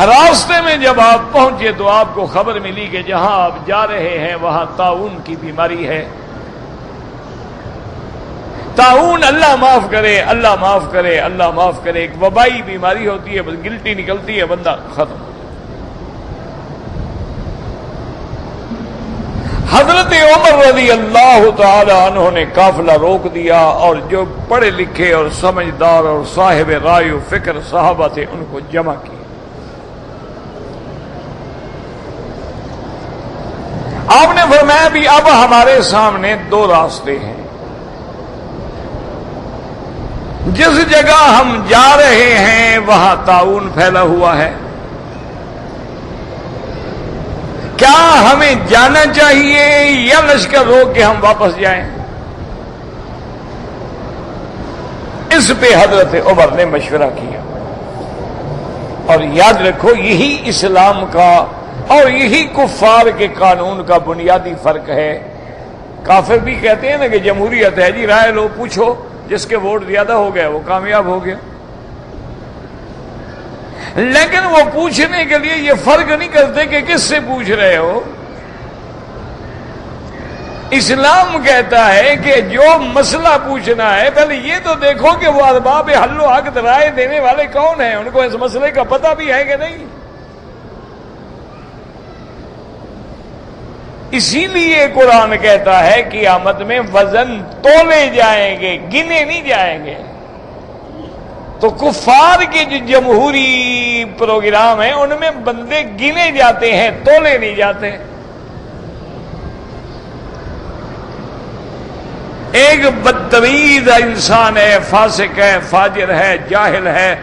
راستے میں جب آپ پہنچے تو آپ کو خبر ملی کہ جہاں آپ جا رہے ہیں وہاں طاعون کی بیماری ہے۔ طاعون اللہ معاف کرے، اللہ معاف کرے، اللہ معاف کرے، ایک وبائی بیماری ہوتی ہے، بس گلٹی نکلتی ہے بندہ ختم۔ حضرت عمر رضی اللہ تعالی عنہ نے قافلہ روک دیا اور جو پڑھے لکھے اور سمجھدار اور صاحب رائے و فکر صحابہ تھے ان کو جمع کیا۔ آپ نے فرمایا بھی اب ہمارے سامنے دو راستے ہیں، جس جگہ ہم جا رہے ہیں وہاں طاعون پھیلا ہوا ہے، کیا ہمیں جانا چاہیے یا لشکر روک کے ہم واپس جائیں؟ اس پہ حضرت عمر نے مشورہ کیا۔ اور یاد رکھو یہی اسلام کا اور یہی کفار کے قانون کا بنیادی فرق ہے۔ کافر بھی کہتے ہیں نا کہ جمہوریت ہے جی، رائے لو، پوچھو، جس کے ووٹ زیادہ ہو گئے وہ کامیاب ہو گیا۔ لیکن وہ پوچھنے کے لیے یہ فرق نہیں کرتے کہ کس سے پوچھ رہے ہو. اسلام کہتا ہے کہ جو مسئلہ پوچھنا ہے پہلے یہ تو دیکھو کہ وہ ارباب حل و عقد رائے دینے والے کون ہیں، ان کو اس مسئلے کا پتہ بھی ہے کہ نہیں. اسی لیے قرآن کہتا ہے قیامت میں وزن تولے جائیں گے، گنے نہیں جائیں گے. تو کفار کے جو جمہوری پروگرام ہیں ان میں بندے گنے جاتے ہیں، تولے نہیں جاتے. ایک بدتمیز انسان ہے، فاسق ہے، فاجر ہے، جاہل ہے،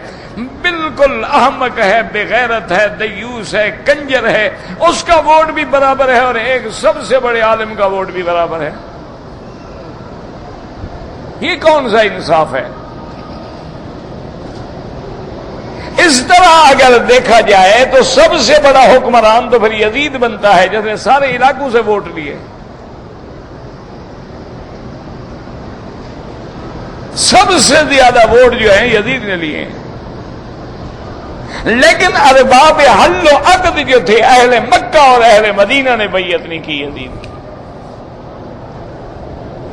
بالکل احمق ہے، بے غیرت ہے، دیوس ہے، کنجر ہے، اس کا ووٹ بھی برابر ہے، اور ایک سب سے بڑے عالم کا ووٹ بھی برابر ہے. یہ کون سا انصاف ہے؟ اس طرح اگر دیکھا جائے تو سب سے بڑا حکمران تو پھر یزید بنتا ہے، جس نے سارے علاقوں سے ووٹ لیے. سب سے زیادہ ووٹ جو ہیں یزید نے لیے ہیں. لیکن ارباب حل و عقد جو تھے اہل مکہ اور اہل مدینہ نے بیعت نہیں کی یزید کی.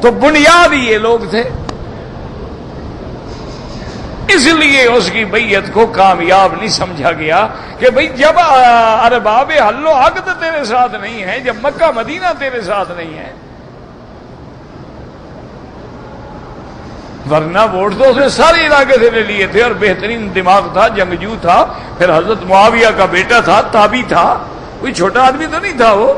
تو بنیاد یہ لوگ تھے، اس لیے اس کی بیعت کو کامیاب نہیں سمجھا گیا کہ بھئی جب ارباب حل و عقد تیرے ساتھ نہیں ہے، جب مکہ مدینہ تیرے ساتھ نہیں ہے، ورنہ ووٹ تو اس نے سارے علاقے سے لے لیے تھے، اور بہترین دماغ تھا، جنگجو تھا، پھر حضرت معاویہ کا بیٹا تھا، تابعی تھا، کوئی چھوٹا آدمی تو نہیں تھا وہ.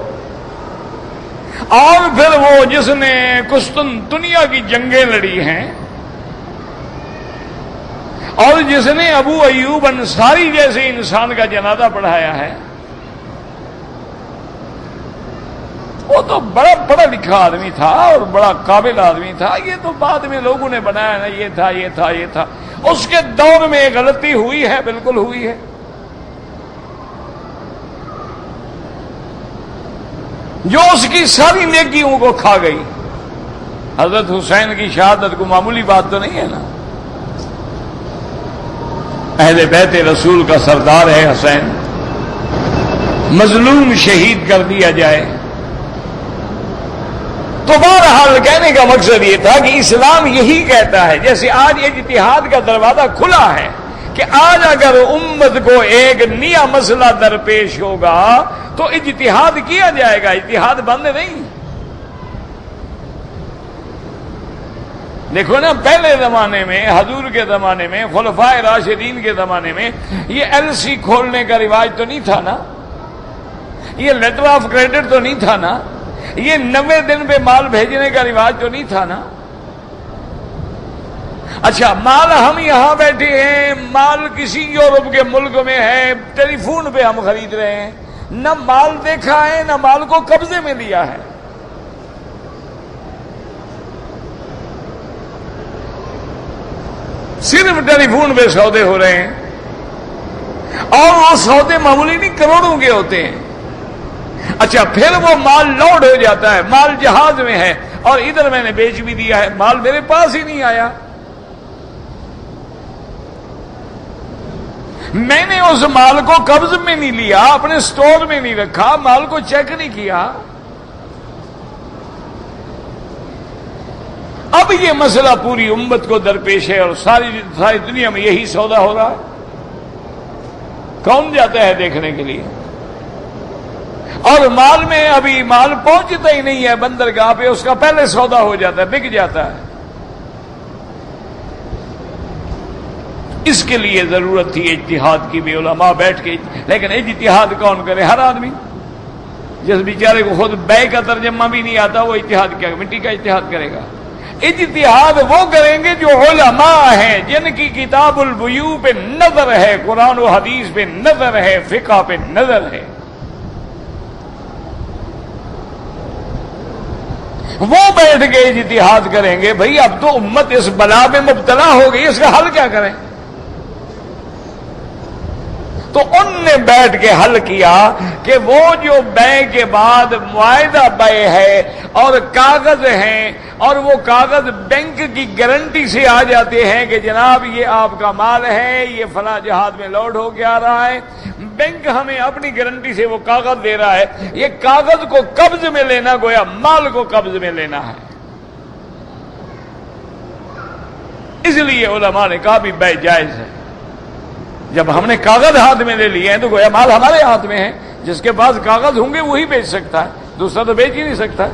اور پھر وہ جس نے قسطنطنیہ کی جنگیں لڑی ہیں، اور جس نے ابو ایوب انصاری جیسے انسان کا جنازہ پڑھایا ہے، وہ تو بڑا پڑھا لکھا آدمی تھا اور بڑا قابل آدمی تھا. یہ تو بعد میں لوگوں نے بنایا نا، یہ تھا یہ تھا یہ تھا. اس کے دور میں غلطی ہوئی ہے، بالکل ہوئی ہے. جو اس کی ساری نیکیوں کو کھا گئی. حضرت حسین کی شہادت کو معمولی بات تو نہیں ہے نا. اہل بیت رسول کا سردار ہے حسین، مظلوم شہید کر دیا جائے. تو بہرحال کہنے کا مقصد یہ تھا کہ اسلام یہی کہتا ہے، جیسے آج اجتہاد کا دروازہ کھلا ہے کہ آج اگر امت کو ایک نیا مسئلہ درپیش ہوگا تو اجتہاد کیا جائے گا، اجتہاد بند نہیں. دیکھو نا، پہلے زمانے میں، حضور کے زمانے میں، خلفائے راشدین کے زمانے میں یہ ایل سی کھولنے کا رواج تو نہیں تھا نا، یہ لیٹر آف کریڈٹ تو نہیں تھا نا، یہ 90 دن پہ مال بھیجنے کا رواج تو نہیں تھا نا. اچھا، مال ہم یہاں بیٹھے ہیں، مال کسی یورپ کے ملک میں ہے، ٹیلی فون پہ ہم خرید رہے ہیں، نہ مال دیکھا ہے نہ مال کو قبضے میں لیا ہے. صرف ٹیلی فون پہ سودے ہو رہے ہیں، اور وہ سودے معمولی نہیں، کروڑوں کے ہوتے ہیں. اچھا، پھر وہ مال لوڈ ہو جاتا ہے، مال جہاز میں ہے اور ادھر میں نے بیچ بھی دیا ہے، مال میرے پاس ہی نہیں آیا. میں نے اس مال کو قبض میں نہیں لیا، اپنے سٹور میں نہیں رکھا، مال کو چیک نہیں کیا. اب یہ مسئلہ پوری امت کو درپیش ہے اور ساری دنیا میں یہی سودا ہو رہا ہے. کون جاتا ہے دیکھنے کے لیے؟ اور مال میں ابھی مال پہنچتا ہی نہیں ہے بندرگاہ پہ، اس کا پہلے سودا ہو جاتا ہے، بک جاتا ہے. اس کے لیے ضرورت تھی اجتہاد کی بھی، علماء بیٹھ کے. لیکن اجتہاد کون کرے؟ ہر آدمی. جس بیچارے کو خود بے کا ترجمہ بھی نہیں آتا، وہ اجتہاد کیا مٹی کا اجتہاد کرے گا؟ اجتہاد وہ کریں گے جو علماء ہیں، جن کی کتاب البیوع پہ نظر ہے، قرآن و حدیث پہ نظر ہے، فقہ پہ نظر ہے. وہ بیٹھ کے اجتہاد کریں گے. بھئی اب تو امت اس بلا میں مبتلا ہو گئی، اس کا حل کیا کریں؟ تو ان نے بیٹھ کے حل کیا کہ وہ جو بے کے بعد معاہدہ بے ہے اور کاغذ ہیں اور وہ کاغذ بینک کی گارنٹی سے آ جاتے ہیں کہ جناب یہ آپ کا مال ہے، یہ فلاں جہاد میں لوڈ ہو کے آ رہا ہے، بینک ہمیں اپنی گارنٹی سے وہ کاغذ دے رہا ہے، یہ کاغذ کو قبض میں لینا گویا مال کو قبض میں لینا ہے۔ اس لیے علماء نے کہا بھی بے جائز ہے۔ جب ہم نے کاغذ ہاتھ میں لے لیے ہیں تو گویا مال ہمارے ہاتھ میں ہے، جس کے پاس کاغذ ہوں گے وہی بیچ سکتا ہے، دوسرا تو بیچ ہی نہیں سکتا۔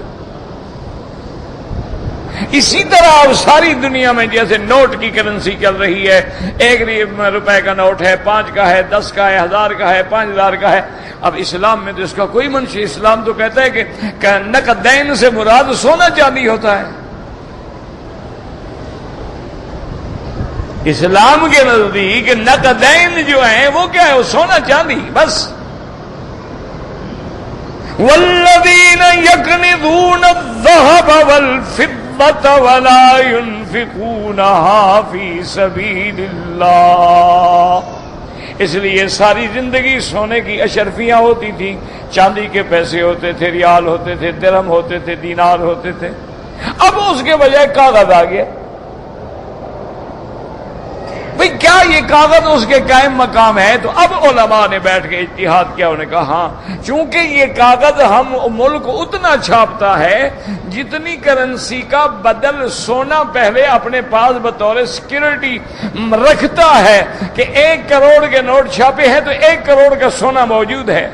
اسی طرح اب ساری دنیا میں جیسے نوٹ کی کرنسی چل رہی ہے، 1 روپے کا نوٹ ہے، 5 کا ہے، 10 کا ہے، 1000 کا ہے، 5000 کا ہے۔ اب اسلام میں تو اس کا کوئی منشی، اسلام تو کہتا ہے کہ نقدین سے مراد سونا چاندی ہوتا ہے۔ اسلام کے نزدیک نقدین جو ہیں وہ کیا ہے؟ وہ سونا چاندی بس۔ والذین یکنزون الذھب والفضة ولا ينفقونها فی سبیل اللہ۔ اس لیے ساری زندگی سونے کی اشرفیاں ہوتی تھیں، چاندی کے پیسے ہوتے تھے، ریال ہوتے تھے، درہم ہوتے تھے، دینار ہوتے تھے۔ اب اس کے بجائے کاغذ آ گیا۔ بھئی کیا یہ کاغذ اس کے قائم مقام ہے؟ تو اب علماء نے بیٹھ کے اجتہاد کیا، انہوں نے کہا ہاں، چونکہ یہ کاغذ ہم ملک اتنا چھاپتا ہے جتنی کرنسی کا بدل سونا پہلے اپنے پاس بطور سیکورٹی رکھتا ہے کہ 1 کروڑ کے نوٹ چھاپے ہیں تو 1 کروڑ کا سونا موجود ہے۔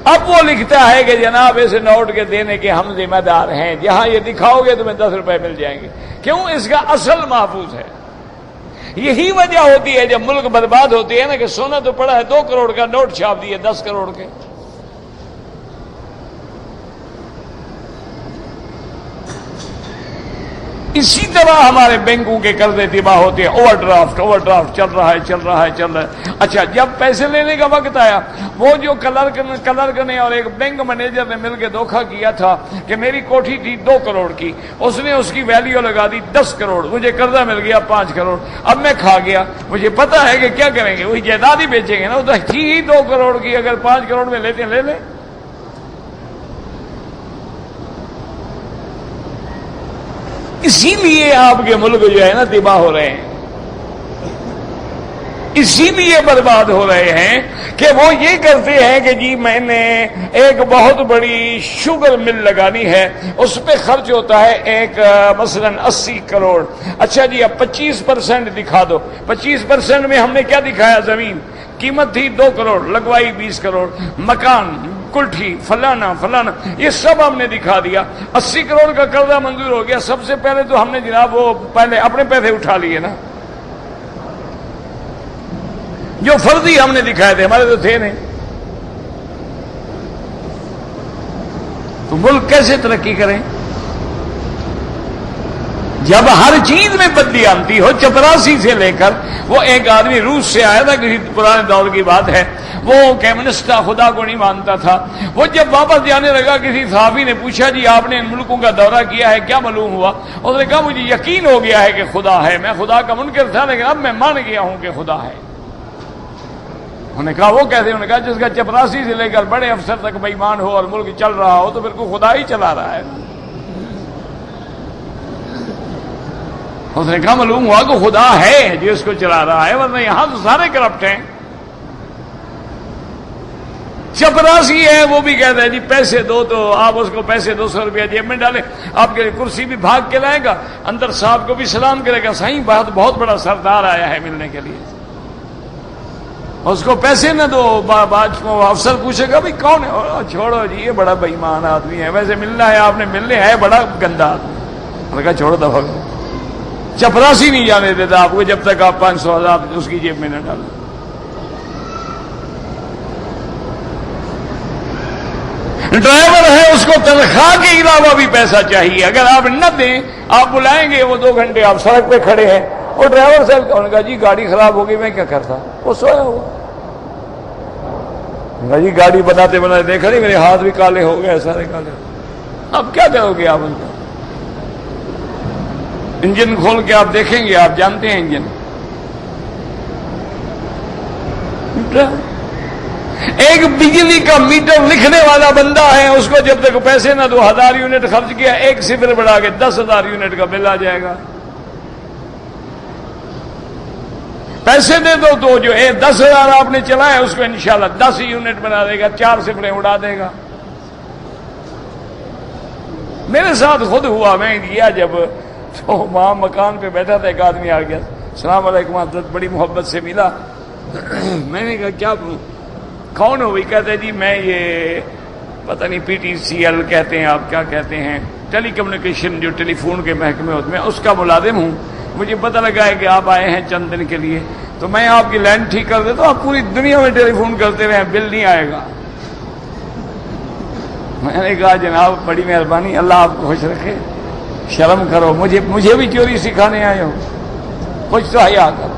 اب وہ لکھتا ہے کہ جناب اس نوٹ کے دینے کے ہم ذمہ دار ہیں، جہاں یہ دکھاؤ گے تمہیں 10 روپے مل جائیں گے۔ کیوں؟ اس کا اصل محفوظ ہے۔ یہی وجہ ہوتی ہے جب ملک برباد ہوتی ہے نا کہ سونا تو پڑا ہے، 2 کروڑ کا نوٹ چھاپ دیے 10 کروڑ کے۔ اسی طرح ہمارے بینکوں کے قرضے تباہ ہوتے ہیں، اوور ڈرافٹ چل رہا ہے۔ اچھا، جب پیسے لینے کا وقت آیا، وہ جو کلرک نے اور ایک بینک مینیجر نے مل کے دھوکہ کیا تھا کہ میری کوٹھی تھی 2 کروڑ کی، اس نے اس کی ویلیو لگا دی 10 کروڑ، مجھے قرضہ مل گیا 5 کروڑ، اب میں کھا گیا، مجھے پتا ہے کہ کیا کریں گے، وہی جائیداد ہی بیچیں گے نا، وہ تو ہی 2 کروڑ کی، اگر 5 کروڑ میں لیتے ہیں لے لیں۔ اسی لیے آپ کے ملک جو ہے نا تباہ ہو رہے ہیں، اسی لیے برباد ہو رہے ہیں کہ وہ یہ کرتے ہیں کہ جی میں نے ایک بہت بڑی شوگر مل لگانی ہے، اس پہ خرچ ہوتا ہے مثلا 80 کروڑ۔ اچھا جی اب 25% دکھا دو۔ 25% میں ہم نے کیا دکھایا؟ زمین، قیمت تھی 2 کروڑ، لگوائی 20 کروڑ، مکان، کلٹھی، فلانا، یہ سب ہم نے دکھا دیا۔ 80 کروڑ کا قرضہ منظور ہو گیا۔ سب سے پہلے تو ہم نے جناب وہ پہلے اپنے پیسے اٹھا لیے نا، جو فرضی ہم نے دکھائے تھے، ہمارے تو تھے نہیں۔ تو ملک کیسے ترقی کریں جب ہر چیز میں بددیانتی ہو؟ 84 سے لے کر وہ ایک آدمی روس سے آیا تھا، کسی پرانے دور کی بات ہے، وہ کمیونسٹ تھا، خدا کو نہیں مانتا تھا۔ وہ جب واپس جانے لگا، کسی صحافی نے پوچھا جی آپ نے ان ملکوں کا دورہ کیا ہے، کیا معلوم ہوا؟ اس نے کہا مجھے یقین ہو گیا ہے کہ خدا ہے، میں خدا کا منکر تھا لیکن اب میں مان گیا ہوں کہ خدا ہے۔ انہوں نے کہا وہ کیسے؟ انہوں نے کہا جس کا 84 سے لے کر بڑے افسر تک بے ایمان ہو اور ملک چل رہا ہو تو پھر کو خدا ہی چلا رہا ہے۔ اس نے کہا معلوم ہوا کہ خدا ہے جو اس کو چلا رہا ہے، ورنہ یہاں تو سارے کرپٹ ہیں۔ 84 ہے، وہ بھی کہتا ہے جی پیسے دو تو آپ اس کو پیسے 200 روپیہ جیب میں ڈالیں، آپ کے لیے کرسی بھی بھاگ کے لائے گا، اندر صاحب کو بھی سلام کرے گا، صحیح بات، بہت بڑا سردار آیا ہے ملنے کے لیے۔ اس کو پیسے نہ دو، افسر پوچھے گا بھائی کون ہے؟ چھوڑو جی یہ بڑا بے ایمان آدمی ہے، ویسے ملنا ہے آپ نے، ملنے ہے بڑا گندا آدمی۔ انہوں نے کہا چھوڑو دفعہ، 84 نہیں جانے دیتا آپ کو جب تک آپ 500,000 اس کی جیب میں نہ ڈالیں۔ ڈرائیور ہے، اس کو تنخواہ کے علاوہ بھی پیسہ چاہیے، اگر آپ نہ دیں، آپ بلائیں گے وہ 2 گھنٹے آپ سڑک پہ کھڑے ہیں، وہ ڈرائیور صاحب انہوں نے کہا جی گاڑی خراب ہو گئی، میں کیا کرتا؟ وہ سویا ہوا۔ جی گاڑی بناتے بناتے دیکھا نہیں میرے ہاتھ بھی کالے ہو گئے، سارے کالے۔ اب کیا کرو گے آپ ان کا؟ انجن کھول کے آپ دیکھیں گے، آپ جانتے ہیں انجن۔ ایک بجلی کا میٹر لکھنے والا بندہ ہے، اس کو جب تک پیسے نہ دو 1000 یونٹ خرچ کیا، ایک صفر بڑھا کے 10,000 یونٹ کا بل آ جائے گا۔ پیسے دے دو تو جو 10,000 آپ نے چلایا اس کو انشاءاللہ 10 یونٹ بنا دے گا، 4 صفریں اڑا دے گا۔ میرے ساتھ خود ہوا، میں گیا جب تو وہاں مکان پہ بیٹھا تھا، ایک آدمی آ گیا، السلام علیکم حضرت، بڑی محبت سے ملا۔ میں نے کہا کیا کون ہو؟ کہتے جی میں یہ پتہ نہیں PTCL کہتے ہیں، آپ کیا کہتے ہیں، ٹیلی کمیونیکیشن جو ٹیلی فون کے محکمے ہوتے ہیں اس کا ملازم ہوں، مجھے پتہ لگا ہے کہ آپ آئے ہیں چند دن کے لیے، تو میں آپ کی لائن ٹھیک کر دیتا ہوں، آپ پوری دنیا میں ٹیلی فون کرتے رہے، بل نہیں آئے گا۔ میں نے کہا جناب بڑی مہربانی، اللہ آپ کو خوش رکھے، شرم کرو، مجھے بھی چوری سکھانے آئے ہو، کچھ تو حیا کرو۔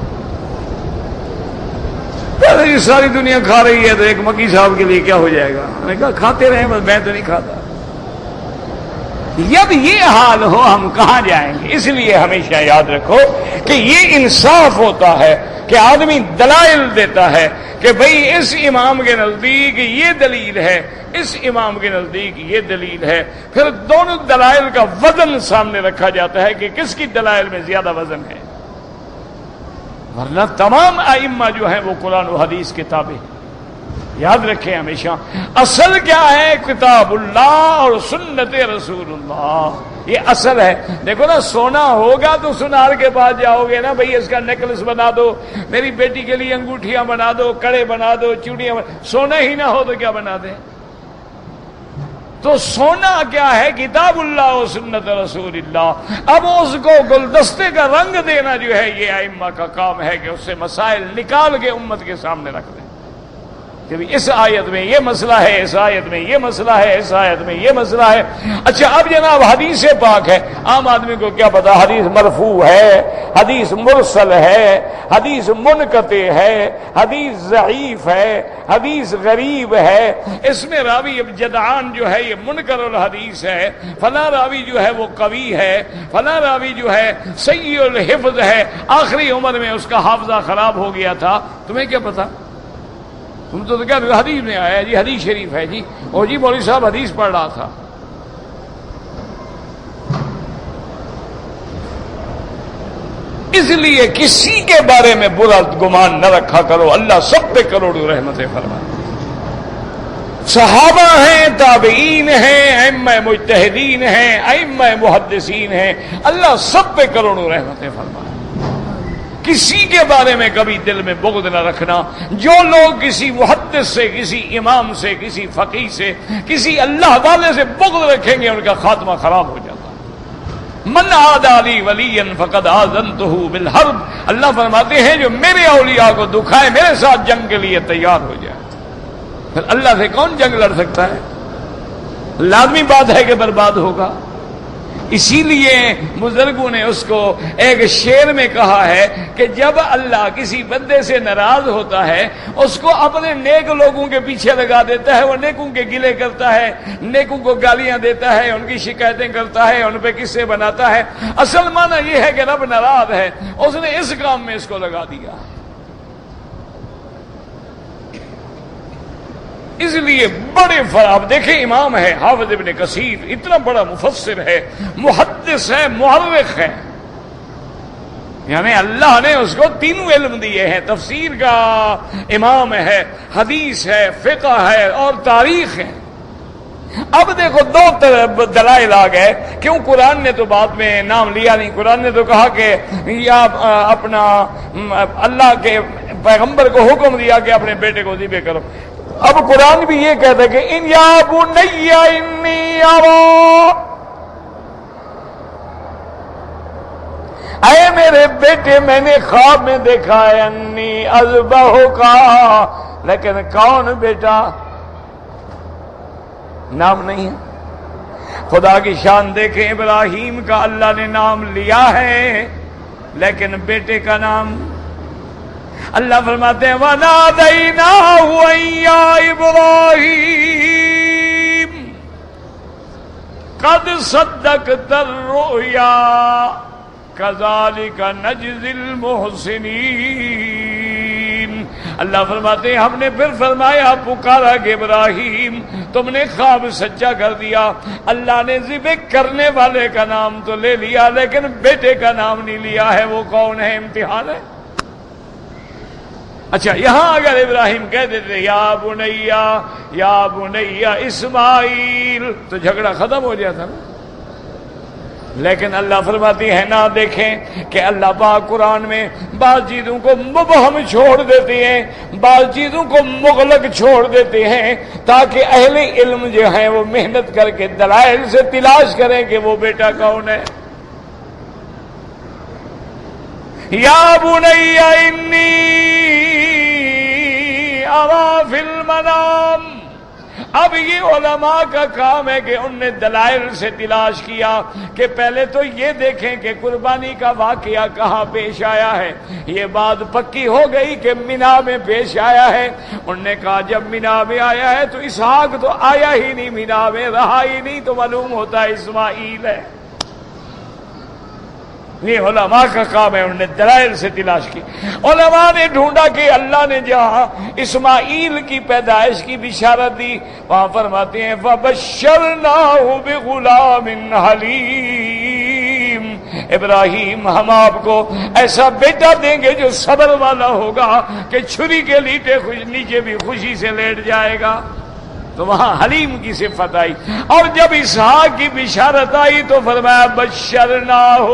یہ ساری دنیا کھا رہی ہے تو ایک مکی صاحب کے لیے کیا ہو جائے گا؟ میں نے کہا کھاتے رہے، بس میں تو نہیں کھاتا۔ جب یہ حال ہو ہم کہاں جائیں گے؟ اس لیے ہمیشہ یاد رکھو کہ یہ انصاف ہوتا ہے کہ آدمی دلائل دیتا ہے کہ بھئی اس امام کے نزدیک یہ دلیل ہے، اس امام کے نزدیک یہ دلیل ہے، پھر دونوں دلائل کا وزن سامنے رکھا جاتا ہے کہ کس کی دلائل میں زیادہ وزن ہے، ورنہ تمام ائمہ جو ہیں وہ قرآن و حدیث کے تابع ہیں۔ یاد رکھیں ہمیشہ اصل کیا ہے؟ کتاب اللہ اور سنت رسول اللہ، یہ اصل ہے۔ دیکھو نا، سونا ہوگا تو سنار کے پاس جاؤ گے نا، بھئی اس کا نیکلس بنا دو، میری بیٹی کے لیے انگوٹھیاں بنا دو، کڑے بنا دو، چوڑیاں سونا ہی نہ ہو تو کیا بنا دیں؟ تو سونا کیا ہے؟ کتاب اللہ و سنت رسول اللہ۔ اب اس کو گلدستے کا رنگ دینا جو ہے یہ ائمہ کا کام ہے کہ اس سے مسائل نکال کے امت کے سامنے رکھ دیں کہ اس آیت میں یہ مسئلہ ہے، اس آیت میں یہ مسئلہ ہے، اس آیت میں یہ مسئلہ ہے۔ اچھا اب جناب حدیث پاک ہے، عام آدمی کو کیا پتا حدیث مرفوع ہے، حدیث مرسل ہے، حدیث منقطع ہے، حدیث ضعیف ہے، حدیث غریب ہے، اس میں راوی جدعان جو ہے یہ منکر الحدیث ہے، فلاں راوی جو ہے وہ قوی ہے، فلاں راوی جو ہے سیء الحفظ ہے، آخری عمر میں اس کا حافظہ خراب ہو گیا تھا۔ تمہیں کیا پتا؟ تم تو کیا حدیث میں آیا جی، حدیث شریف ہے جی، اور جی مولوی صاحب حدیث پڑھ رہا تھا۔ اس لیے کسی کے بارے میں برا گمان نہ رکھا کرو، اللہ سب پہ کروڑوں رحمتیں فرمائے۔ صحابہ ہیں، تابعین ہیں، ائمہ مجتہدین ہیں، ائمہ محدثین ہیں، اللہ سب پہ کروڑوں رحمتیں فرمائے۔ کسی کے بارے میں کبھی دل میں بغض نہ رکھنا۔ جو لوگ کسی محدث سے، کسی امام سے، کسی فقیہ سے، کسی اللہ والے سے بغض رکھیں گے ان کا خاتمہ خراب ہو جاتا ہے۔ من عادى لي وليا فقد آذنته بالحرب، اللہ فرماتے ہیں جو میرے اولیاء کو دکھائے، میرے ساتھ جنگ کے لیے تیار ہو جائے۔ پھر اللہ سے کون جنگ لڑ سکتا ہے؟ لازمی بات ہے کہ برباد ہوگا۔ اسی لیے بزرگوں نے اس کو ایک شعر میں کہا ہے کہ جب اللہ کسی بندے سے ناراض ہوتا ہے اس کو اپنے نیک لوگوں کے پیچھے لگا دیتا ہے، وہ نیکوں کے گلے کرتا ہے، نیکوں کو گالیاں دیتا ہے، ان کی شکایتیں کرتا ہے، ان پہ قصے بناتا ہے۔ اصل معنی یہ ہے کہ رب ناراض ہے، اس نے اس کام میں اس کو لگا دیا۔ اس لیے بڑے فرق دیکھیں، امام ہے حافظ ابن کثیر، اتنا بڑا مفسر ہے، محدث ہے، مورخ ہے، یعنی اللہ نے اس کو تینوں علم دیے ہیں، تفسیر کا امام ہے، حدیث ہے، فقہ ہے اور تاریخ ہے۔ اب دیکھو دو دلائل آ گئے، کیوں قرآن نے تو بعد میں نام لیا نہیں، قرآن نے تو کہا کہ یا اپنا اللہ کے پیغمبر کو حکم دیا کہ اپنے بیٹے کو ذبح کرو۔ اب قرآن بھی یہ کہتا ہے کہ ان یا بنی انی ارا، اے میرے بیٹے میں نے خواب میں دیکھا ہے انی اذبحک، لیکن کون بیٹا؟ نام نہیں ہے۔ خدا کی شان دیکھیں، ابراہیم کا اللہ نے نام لیا ہے لیکن بیٹے کا نام اللہ فرماتے ہیں وَنَادَيْنَاهُ أَن يَا إِبْرَاهِيمُ قَدْ صَدَّقْتَ الرُّؤْيَا كَذَلِكَ نَجْزِي الْمُحْسِنِينَ۔ اللہ فرماتے ہیں ہم نے پھر فرمایا پکارا کہ ابراہیم تم نے خواب سچا کر دیا. اللہ نے ذبح کرنے والے کا نام تو لے لیا لیکن بیٹے کا نام نہیں لیا ہے. وہ کون ہے؟ امتحان ہے. اچھا یہاں اگر ابراہیم کہہ دیتے یا بنیا اسماعیل تو جھگڑا ختم ہو جاتا نا. لیکن اللہ فرماتی ہے نہ دیکھیں کہ اللہ پاک قرآن میں بعض چیزوں کو مبہم چھوڑ دیتے ہیں, بعض چیزوں کو مغلق چھوڑ دیتے ہیں تاکہ اہل علم جو ہیں وہ محنت کر کے دلائل سے تلاش کریں کہ وہ بیٹا کون ہے. یا بنی انی ارا فی المنام. اب یہ علماء کا کام ہے کہ ان نے دلائل سے تلاش کیا کہ پہلے تو یہ دیکھیں کہ قربانی کا واقعہ کہاں پیش آیا ہے. یہ بات پکی ہو گئی کہ مینا میں پیش آیا ہے. انہوں نے کہا جب مینا میں آیا ہے تو اسحاق تو آیا ہی نہیں, مینا میں رہا ہی نہیں, تو معلوم ہوتا ہے اسماعیل ہے. یہ علماء کا کام ہے, انہوں نے دلائل سے تلاش کی. علماء نے ڈھونڈا کہ اللہ نے جہاں اسماعیل کی پیدائش کی بشارت دی وہاں فرماتے ہیں فَبَشَّرْنَاهُ بِغُلَامٍ حَلِيمٍ. ابراہیم ہم آپ کو ایسا بیٹا دیں گے جو صبر والا ہوگا کہ چھری کے نیچے بھی خوشی سے لیٹ جائے گا. تو وہاں حلیم کی صفت آئی. اور جب اسحاق کی بشارت آئی تو فرمایا بشرناہ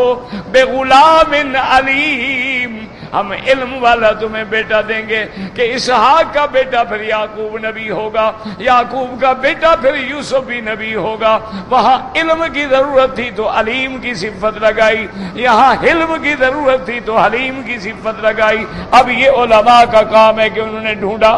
بغلام علیم, ہم علم والا تمہیں بیٹا دیں گے کہ اسحاق کا بیٹا پھر یعقوب نبی ہوگا, یعقوب کا بیٹا پھر یوسف بھی نبی ہوگا. وہاں علم کی ضرورت تھی تو علیم کی صفت لگائی, یہاں علم کی ضرورت تھی تو حلیم کی صفت لگائی. اب یہ علماء کا کام ہے کہ انہوں نے ڈھونڈا.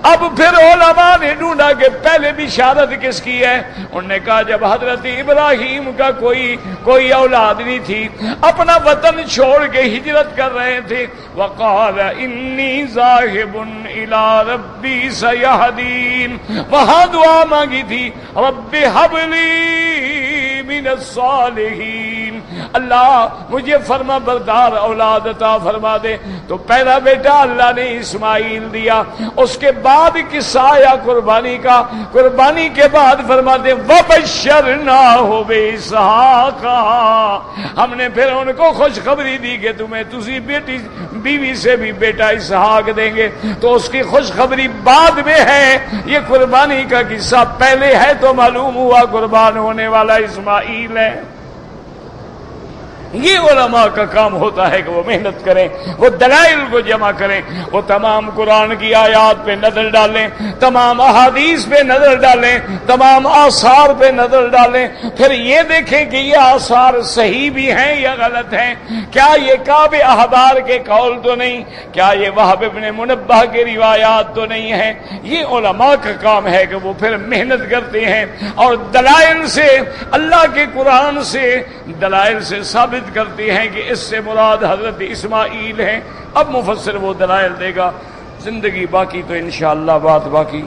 اب پھر علماء نے ڈھونڈا کہ پہلے بشارت کس کی ہے. انہوں نے کہا جب حضرت ابراہیم کا کوئی اولاد نہیں تھی, اپنا وطن چھوڑ کے ہجرت کر رہے تھے, وقال انی ذاہب الی ربی سیہدین, وہاں دعا مانگی تھی رب ہب لی من الصالحین, اللہ مجھے فرما بردار اولاد عطا فرما دے. تو پہلا بیٹا اللہ نے اسماعیل دیا. اس کے بعد قصہ آیا قربانی کا. قربانی کے بعد فرماتے وَبَشَّرْنَاهُ بِإِسْحَاقَ, ہم نے پھر ان کو خوشخبری دی کہ تمہیں دوسری بیوی سے بھی بیٹا اسحاق دیں گے. تو اس کی خوشخبری بعد میں ہے, یہ قربانی کا قصہ پہلے ہے. تو معلوم ہوا قربان ہونے والا اسماعیل ہے. یہ علماء کا کام ہوتا ہے کہ وہ محنت کریں, وہ دلائل کو جمع کریں, وہ تمام قرآن کی آیات پہ نظر ڈالیں, تمام احادیث پہ نظر ڈالیں, تمام آثار پہ نظر ڈالیں, پھر یہ دیکھیں کہ یہ آثار صحیح بھی ہیں یا غلط ہیں. کیا یہ کعب احبار کے قول تو نہیں, کیا یہ وہب ابن منبہ کے روایات تو نہیں ہیں. یہ علماء کا کام ہے کہ وہ پھر محنت کرتے ہیں اور دلائل سے, اللہ کے قرآن سے دلائل سے ثابت کرتے ہیں کہ اس سے مراد حضرت اسماعیل ہیں. اب مفسر وہ دلائل دے گا. زندگی باقی تو انشاءاللہ بات باقی.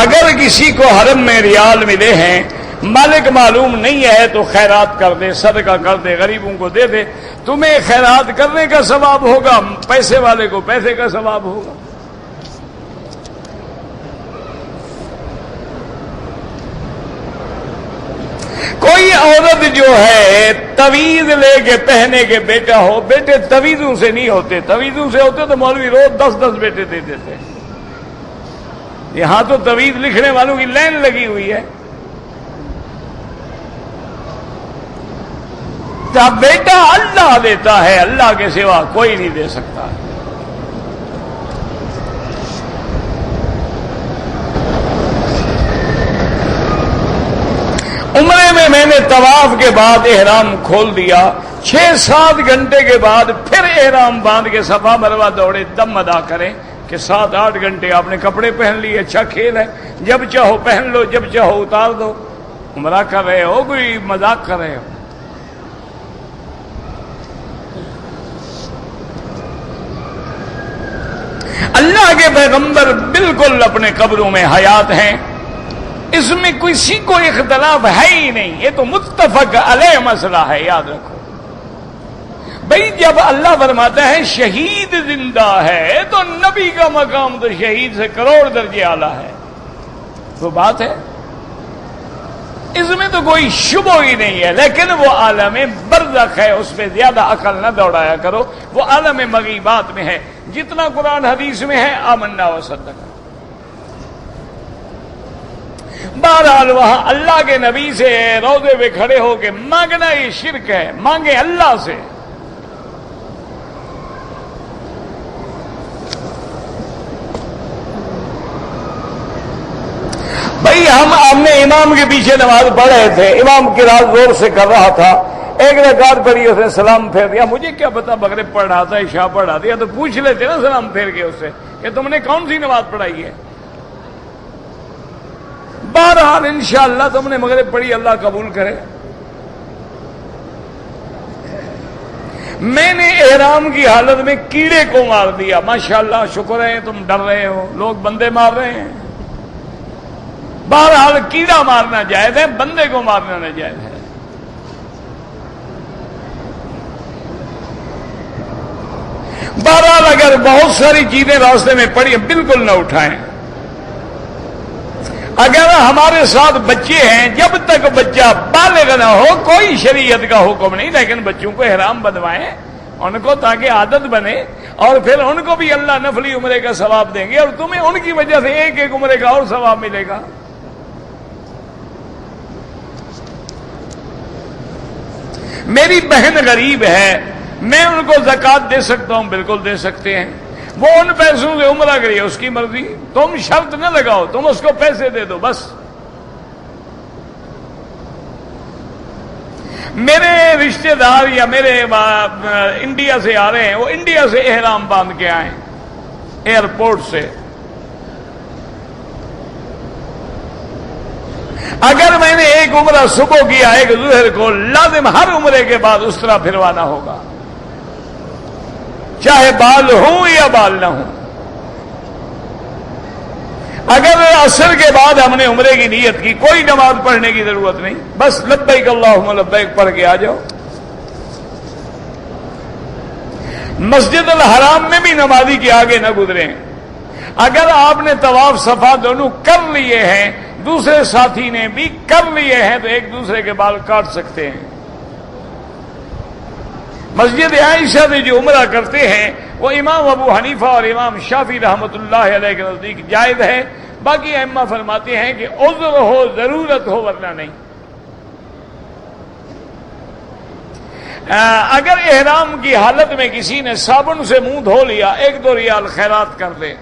اگر کسی کو حرم میں ریال ملے ہیں, مالک معلوم نہیں ہے, تو خیرات کر دے, صدقہ کر دے, غریبوں کو دے دے. تمہیں خیرات کرنے کا ثواب ہوگا, پیسے والے کو پیسے کا ثواب ہوگا. کوئی عورت جو ہے تویز لے کے پہنے کے بیٹا ہو, بیٹے تویزوں سے نہیں ہوتے, تویزوں سے ہوتے تو مولوی روز 10 بیٹے دے دیتے. یہاں تو تویز لکھنے والوں کی لائن لگی ہوئی ہے. بیٹا اللہ دیتا ہے, اللہ کے سوا کوئی نہیں دے سکتا. عمرے میں نے طواف کے بعد احرام کھول دیا, 6-7 گھنٹے کے بعد پھر احرام باندھ کے صفا مروہ دوڑے, دم ادا کریں کہ 7-8 گھنٹے آپ نے کپڑے پہن لیے. اچھا کھیل ہے, جب چاہو پہن لو, جب چاہو اتار دو. عمرہ کر رہے ہو, کوئی مذاق کر رہے ہو. اللہ کے پیغمبر بالکل اپنے قبروں میں حیات ہیں. اس میں کسی کو اختلاف ہے ہی نہیں، یہ تو متفق علیہ مسئلہ ہے، یاد رکھو بھئی۔ جب اللہ فرماتا ہے شہید زندہ ہے تو نبی کا مقام تو شہید سے کروڑ درجے اعلیٰ ہے، وہ بات ہے، اس میں تو کوئی شبہ ہی نہیں ہے۔ لیکن وہ عالم برزخ ہے، اس پہ زیادہ عقل نہ دوڑایا کرو، وہ عالم مغیبات میں ہے۔ جتنا قرآن حدیث میں ہے آمنا و صدقنا۔ بہرحال وہاں اللہ کے نبی سے روضے پہ کھڑے ہو کے مانگنا یہ شرک ہے، مانگے اللہ سے۔ بھائی ہم نے امام کے پیچھے نماز پڑھ رہے تھے، امام کی رات زور سے کر رہا تھا، ایک رکعت پڑھی، اس نے سلام پھیر دیا، مجھے کیا پتا مغرب پڑھ رہا تھا عشاء پڑھ رہا تھا، تو پوچھ لیتے نا سلام پھیر کے اس سے کہ تم نے کون سی نماز پڑھائی ہے۔ بہرحال انشاءاللہ تم نے مغرب پڑھی، اللہ قبول کرے۔ میں نے احرام کی حالت میں کیڑے کو مار دیا، ماشاءاللہ شکر ہے تم ڈر رہے ہو، لوگ بندے مار رہے ہیں۔ بہرحال کیڑا مارنا جائز ہے، بندے کو مارنا ناجائز ہے۔ بہرحال اگر بہت ساری چیزیں راستے میں پڑی بالکل نہ اٹھائیں۔ اگر ہمارے ساتھ بچے ہیں، جب تک بچہ بالغ نہ ہو کوئی شریعت کا حکم نہیں، لیکن بچوں کو احرام بندھوائیں ان کو تاکہ عادت بنے، اور پھر ان کو بھی اللہ نفلی عمرے کا ثواب دیں گے، اور تمہیں ان کی وجہ سے ایک ایک عمرے کا اور ثواب ملے گا۔ میری بہن غریب ہے، میں ان کو زکوٰۃ دے سکتا ہوں، بالکل دے سکتے ہیں، وہ ان پیسوں سے عمرہ کرے، اس کی مرضی، تم شرط نہ لگاؤ، تم اس کو پیسے دے دو بس۔ میرے رشتہ دار یا میرے انڈیا سے آ رہے ہیں، وہ انڈیا سے احرام باندھ کے آئے ایئرپورٹ سے، اگر میں نے ایک عمرہ صبح کیا ایک ظہر کو، لازم ہر عمرے کے بعد اس طرح پھروانا ہوگا، چاہے بال ہوں یا بال نہ ہوں۔ اگر عصر کے بعد ہم نے عمرے کی نیت کی، کوئی نماز پڑھنے کی ضرورت نہیں، بس لبیک اللہم لبیک پڑھ کے آ جاؤ۔ مسجد الحرام میں بھی نمازی کے آگے نہ گزریں۔ اگر آپ نے طواف صفا دونوں کر لیے ہیں، دوسرے ساتھی نے بھی کر لیے ہیں، تو ایک دوسرے کے بال کاٹ سکتے ہیں۔ مسجد عائشہ سے جو عمرہ کرتے ہیں وہ امام ابو حنیفہ اور امام شافعی رحمۃ اللہ علیہ کے نزدیک جائز ہے، باقی ائمہ فرماتے ہیں کہ عذر ہو، ضرورت ہو، ورنہ نہیں۔ اگر احرام کی حالت میں کسی نے صابن سے منہ دھو لیا، 1-2 ریال خیرات کر دے۔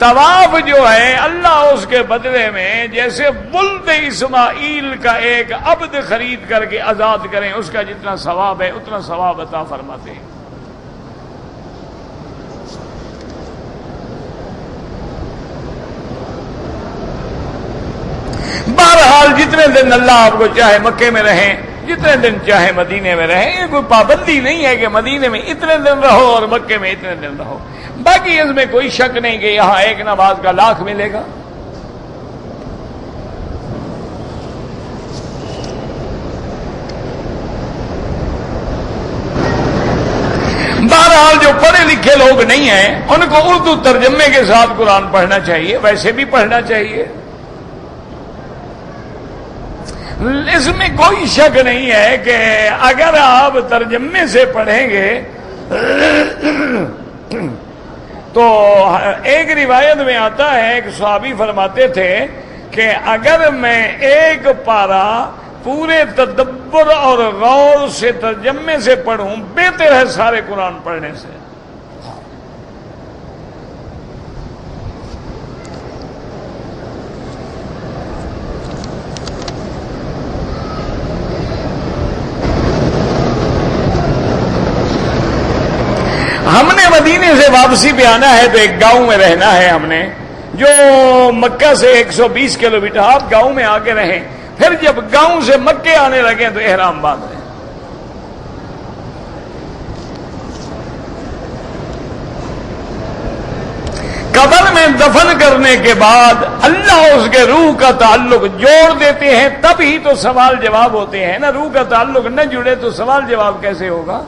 طواف جو ہے اللہ اس کے بدلے میں جیسے ولد اسماعیل کا ایک عبد خرید کر کے آزاد کریں، اس کا جتنا ثواب ہے اتنا ثواب عطا فرماتے ہیں۔ بہرحال جتنے دن اللہ آپ کو چاہے مکے میں رہیں، جتنے دن چاہے مدینے میں رہیں، یہ کوئی پابندی نہیں ہے کہ مدینے میں اتنے دن رہو اور مکے میں اتنے دن رہو۔ باقی اس میں کوئی شک نہیں کہ یہاں ایک نماز کا 1,00,000 ملے گا۔ بہرحال جو پڑھے لکھے لوگ نہیں ہیں ان کو اردو ترجمے کے ساتھ قرآن پڑھنا چاہیے، ویسے بھی پڑھنا چاہیے، اس میں کوئی شک نہیں ہے کہ اگر آپ ترجمے سے پڑھیں گے تو ایک روایت میں آتا ہے، ایک صحابی فرماتے تھے کہ اگر میں ایک پارہ پورے تدبر اور غور سے ترجمے سے پڑھوں بہتر ہے سارے قرآن پڑھنے سے۔ ہم نے مدینے سے واپسی پہ آنا ہے تو ایک گاؤں میں رہنا ہے، ہم نے جو مکہ سے 120 کلومیٹر، آپ گاؤں میں آ کے رہیں، پھر جب گاؤں سے مکے آنے لگے تو احرام باندھ لیں۔ قبر میں دفن کرنے کے بعد اللہ اس کے روح کا تعلق جوڑ دیتے ہیں، تب ہی تو سوال جواب ہوتے ہیں نا۔ روح کا تعلق نہ جڑے تو سوال جواب کیسے ہوگا؟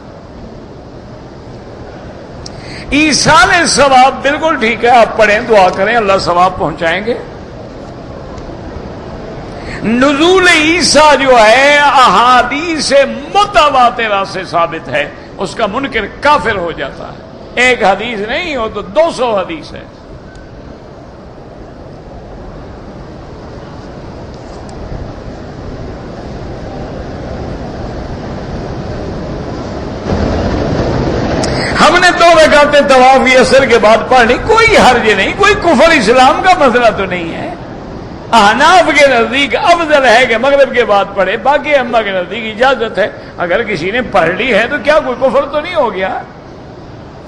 ایصال ثواب بالکل ٹھیک ہے، آپ پڑھیں دعا کریں اللہ ثواب پہنچائیں گے۔ نزول عیسیٰ جو ہے احادیث متواترہ سے ثابت ہے، اس کا منکر کافر ہو جاتا ہے۔ ایک حدیث نہیں ہو تو 200 حدیث ہے۔ ہم نے 2 رکعتیں طواف عصر کے بعد پڑھنی، کوئی حرج نہیں، کوئی کفر اسلام کا مسئلہ تو نہیں ہے۔ احناف کے نزدیک افضل ہے کہ مغرب کے بعد پڑھے، باقی ائمہ کے نزدیک اجازت ہے۔ اگر کسی نے پڑھ لی ہے تو کیا کوئی کفر تو نہیں ہو گیا؟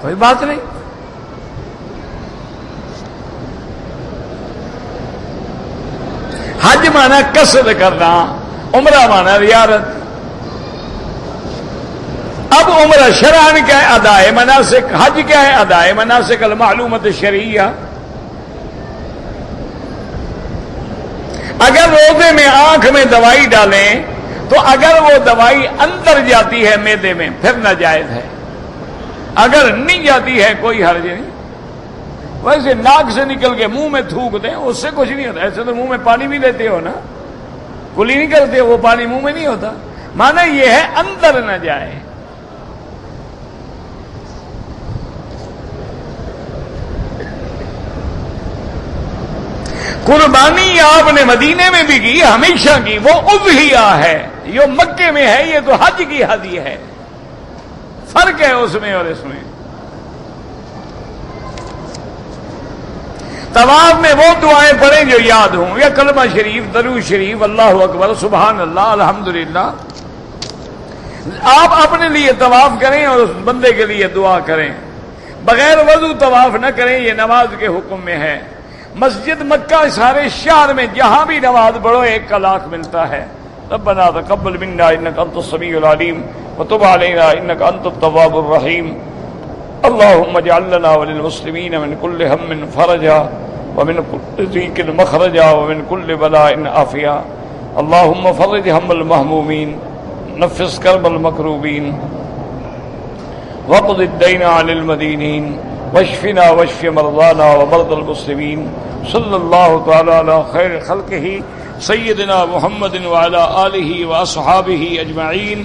کوئی بات نہیں۔ حج مانا قصد کرنا، عمرہ مانا زیارت۔ اب عمرہ شرعاً کیا ہے؟ ادائے مناسک۔ حج کیا ہے؟ ادائے مناسک المعلومۃ شرعیہ۔ اگر روزے میں آنکھ میں دوائی ڈالیں تو اگر وہ دوائی اندر جاتی ہے معدے میں پھر ناجائز ہے، اگر نہیں جاتی ہے کوئی حرج نہیں۔ ویسے ناک سے نکل کے منہ میں تھوک دیں اس سے کچھ نہیں ہوتا۔ ایسے تو منہ میں پانی بھی لیتے ہو نا، کلی نہیں کرتے، وہ پانی منہ میں نہیں ہوتا۔ معنی یہ ہے اندر نہ جائے۔ قربانی آپ نے مدینے میں بھی کی، ہمیشہ کی، وہ اضحیہ ہے۔ جو مکے میں ہے یہ تو حج کی ہدی ہے، فرق ہے اس میں اور اس میں۔ طواف میں وہ دعائیں پڑھیں جو یاد ہوں، یا کلمہ شریف، درود شریف، اللہ اکبر، سبحان اللہ، الحمدللہ۔ آپ اپنے لیے طواف کریں اور اس بندے کے لیے دعا کریں۔ بغیر وضو طواف نہ کریں، یہ نماز کے حکم میں ہے۔ مسجد مکہ سارے شہر میں جہاں بھی نماز پڑھو 1 کا لاکھ ملتا ہے۔ ربنا تقبل منا انك انت السميع العليم وتب علينا انك انت التواب الرحيم اللهم اجعل لنا وللمسلمين من كل هم فرجا ومن كل ضيق مخرجا ومن كل بلاء عافيا اللهم فرج هم المهمومين نفس كرب المكروبين واقض الدين عن المدينين واشفنا واشف مرضانا ومرضى المسلمين صلى الله تعالى على خير خلقه سيدنا محمد وعلى آله وأصحابه أجمعين